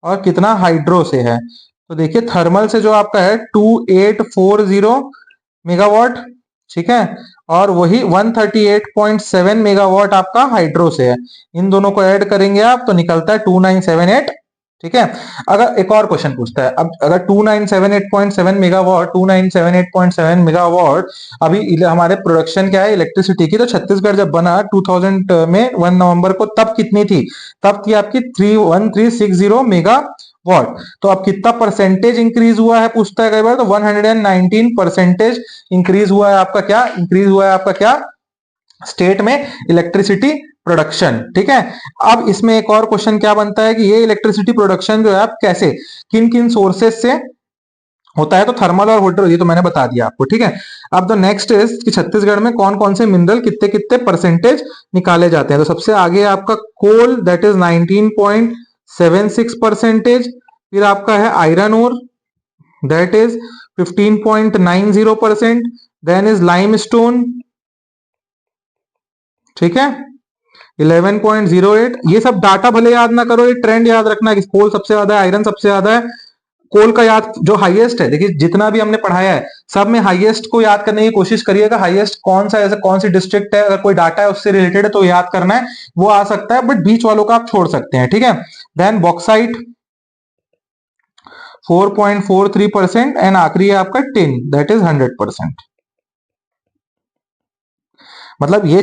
और कितना हाइड्रो से है। तो देखिए थर्मल से जो आपका है 2840 मेगावाट, ठीक है, और वही 138.7 मेगावाट आपका हाइड्रो से है। इन दोनों को ऐड करेंगे आप तो निकलता है 2978, ठीक है। अगर एक और क्वेश्चन पूछता है, अब अगर 2978.7 मेगावाट 2978.7 मेगावाट अभी हमारे प्रोडक्शन क्या है इलेक्ट्रिसिटी की, तो छत्तीसगढ़ जब बना 2000 में 1 नवंबर को, तब कितनी थी, तब थी आपकी 1360 मेगावाट। तो अब कितना परसेंटेज इंक्रीज हुआ है पूछता है कई बार, तो 119% इंक्रीज हुआ है आपका, क्या इंक्रीज हुआ है आपका, क्या स्टेट में इलेक्ट्रिसिटी प्रोडक्शन, ठीक है। अब इसमें एक और क्वेश्चन क्या बनता है कि ये इलेक्ट्रिसिटी प्रोडक्शन जो है आप कैसे, किन किन सोर्सेज से होता है, तो थर्मल और हाइड्रो, ये तो मैंने बता दिया आपको, ठीक है। अब द नेक्स्ट इज कि छत्तीसगढ़ में कौन कौन से मिनरल कितने कितने परसेंटेज निकाले जाते हैं। तो सबसे आगे आपका कोल, दैट इज 19.76%। फिर आपका है iron ore, that is 15.90%। Then is limestone, ठीक है, 11.08। ये सब डाटा भले याद ना करो, ये ट्रेंड याद रखना कि कोल सबसे ज्यादा है, आयरन सबसे ज्यादा है। कोल का याद जो हाईएस्ट है, देखिए जितना भी हमने पढ़ाया है सब में हाईएस्ट को याद करने की कोशिश करिएगा। हाईएस्ट कौन सा, ऐसा कौन सी डिस्ट्रिक्ट है, अगर कोई डाटा है उससे रिलेटेड है तो याद करना है, वो आ सकता है, बट बीच वालों का आप छोड़ सकते हैं, ठीक है। देन बॉक्साइट 4.43% एंड आखिरी है आपका टिन, दैट इज 100%। मतलब ये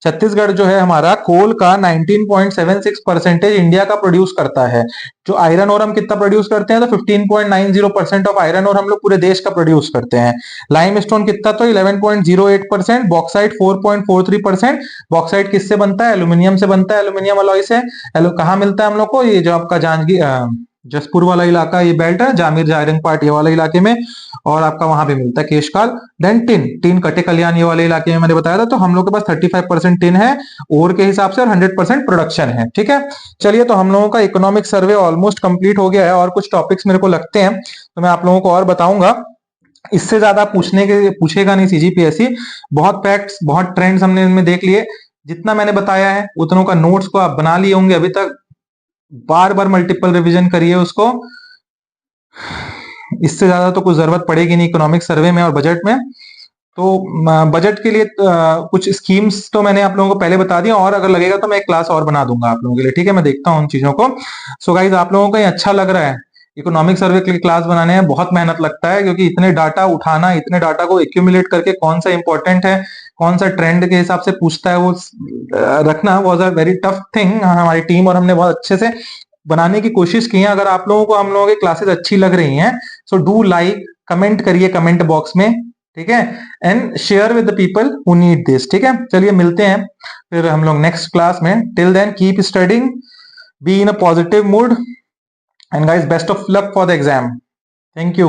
छत्तीसगढ़ जो है हमारा कोल का 19.76% इंडिया का प्रोड्यूस करता है। जो आयरन और हम कितना प्रोड्यूस करते हैं, तो 15.90% ऑफ आयरन और हम लोग पूरे देश का प्रोड्यूस करते हैं। लाइमस्टोन कितना, तो 11.08%, बॉक्साइट 4.43%। बॉक्साइट किससे बनता है, एल्यूमिनियम से बनता है, एल्यूमिनियम अलॉय से। कहाँ मिलता है हम लोग को, ये जो आपका जांजगीर जसपुर वाला इलाका, ये बेल्ट है जामिर जायरंग पार्ट, ये वाला इलाके में, और आपका वहां पे मिलता है केशकाल। देन टिन, टिन कटे कल्याण ये वाले इलाके में मैंने बताया था। तो हम लोग के पास 35% टिन है ओर के हिसाब से, और 100% प्रोडक्शन है। ठीक है, चलिए, तो हम लोगों का इकोनॉमिक सर्वे ऑलमोस्ट कंप्लीट हो गया है, और कुछ टॉपिक्स मेरे को लगते हैं तो मैं आप लोगों को और बताऊंगा। इससे ज्यादा पूछेगा नहीं सीजीपीएससी। बहुत फैक्ट्स, बहुत ट्रेंड्स हमने इनमें देख लिए। जितना मैंने बताया है उतनों का नोट्स को आप बना लिए होंगे अभी तक, बार बार मल्टीपल रिवीजन करिए उसको। इससे ज्यादा तो कुछ जरूरत पड़ेगी नहीं इकोनॉमिक सर्वे में और बजट में। तो बजट के लिए कुछ स्कीम्स तो मैंने आप लोगों को पहले बता दिया, और अगर लगेगा तो मैं एक क्लास और बना दूंगा आप लोगों के लिए। ठीक है, मैं देखता हूँ उन चीजों को। सो गाइज, आप लोगों को ये अच्छा लग रहा है इकोनॉमिक सर्वे के लिए क्लास बनाने में? बहुत मेहनत लगता है, क्योंकि इतने डाटा उठाना, इतने डाटा को एक्यूमुलेट करके कौन सा इंपॉर्टेंट है, कौन सा ट्रेंड के हिसाब से पूछता है, वो रखना was a very tough thing. हमारी टीम और हमने बहुत अच्छे से बनाने की कोशिश की है। अगर आप लोगों को हम लोगों की क्लासेस अच्छी लग रही हैं, सो डू लाइक, कमेंट करिए कमेंट बॉक्स में। ठीक है, and share with the people who need this. ठीक है, चलिए मिलते हैं फिर हम लोग नेक्स्ट क्लास में। Till then keep studying, be in a positive mood, and guys best of luck for the exam. Thank you.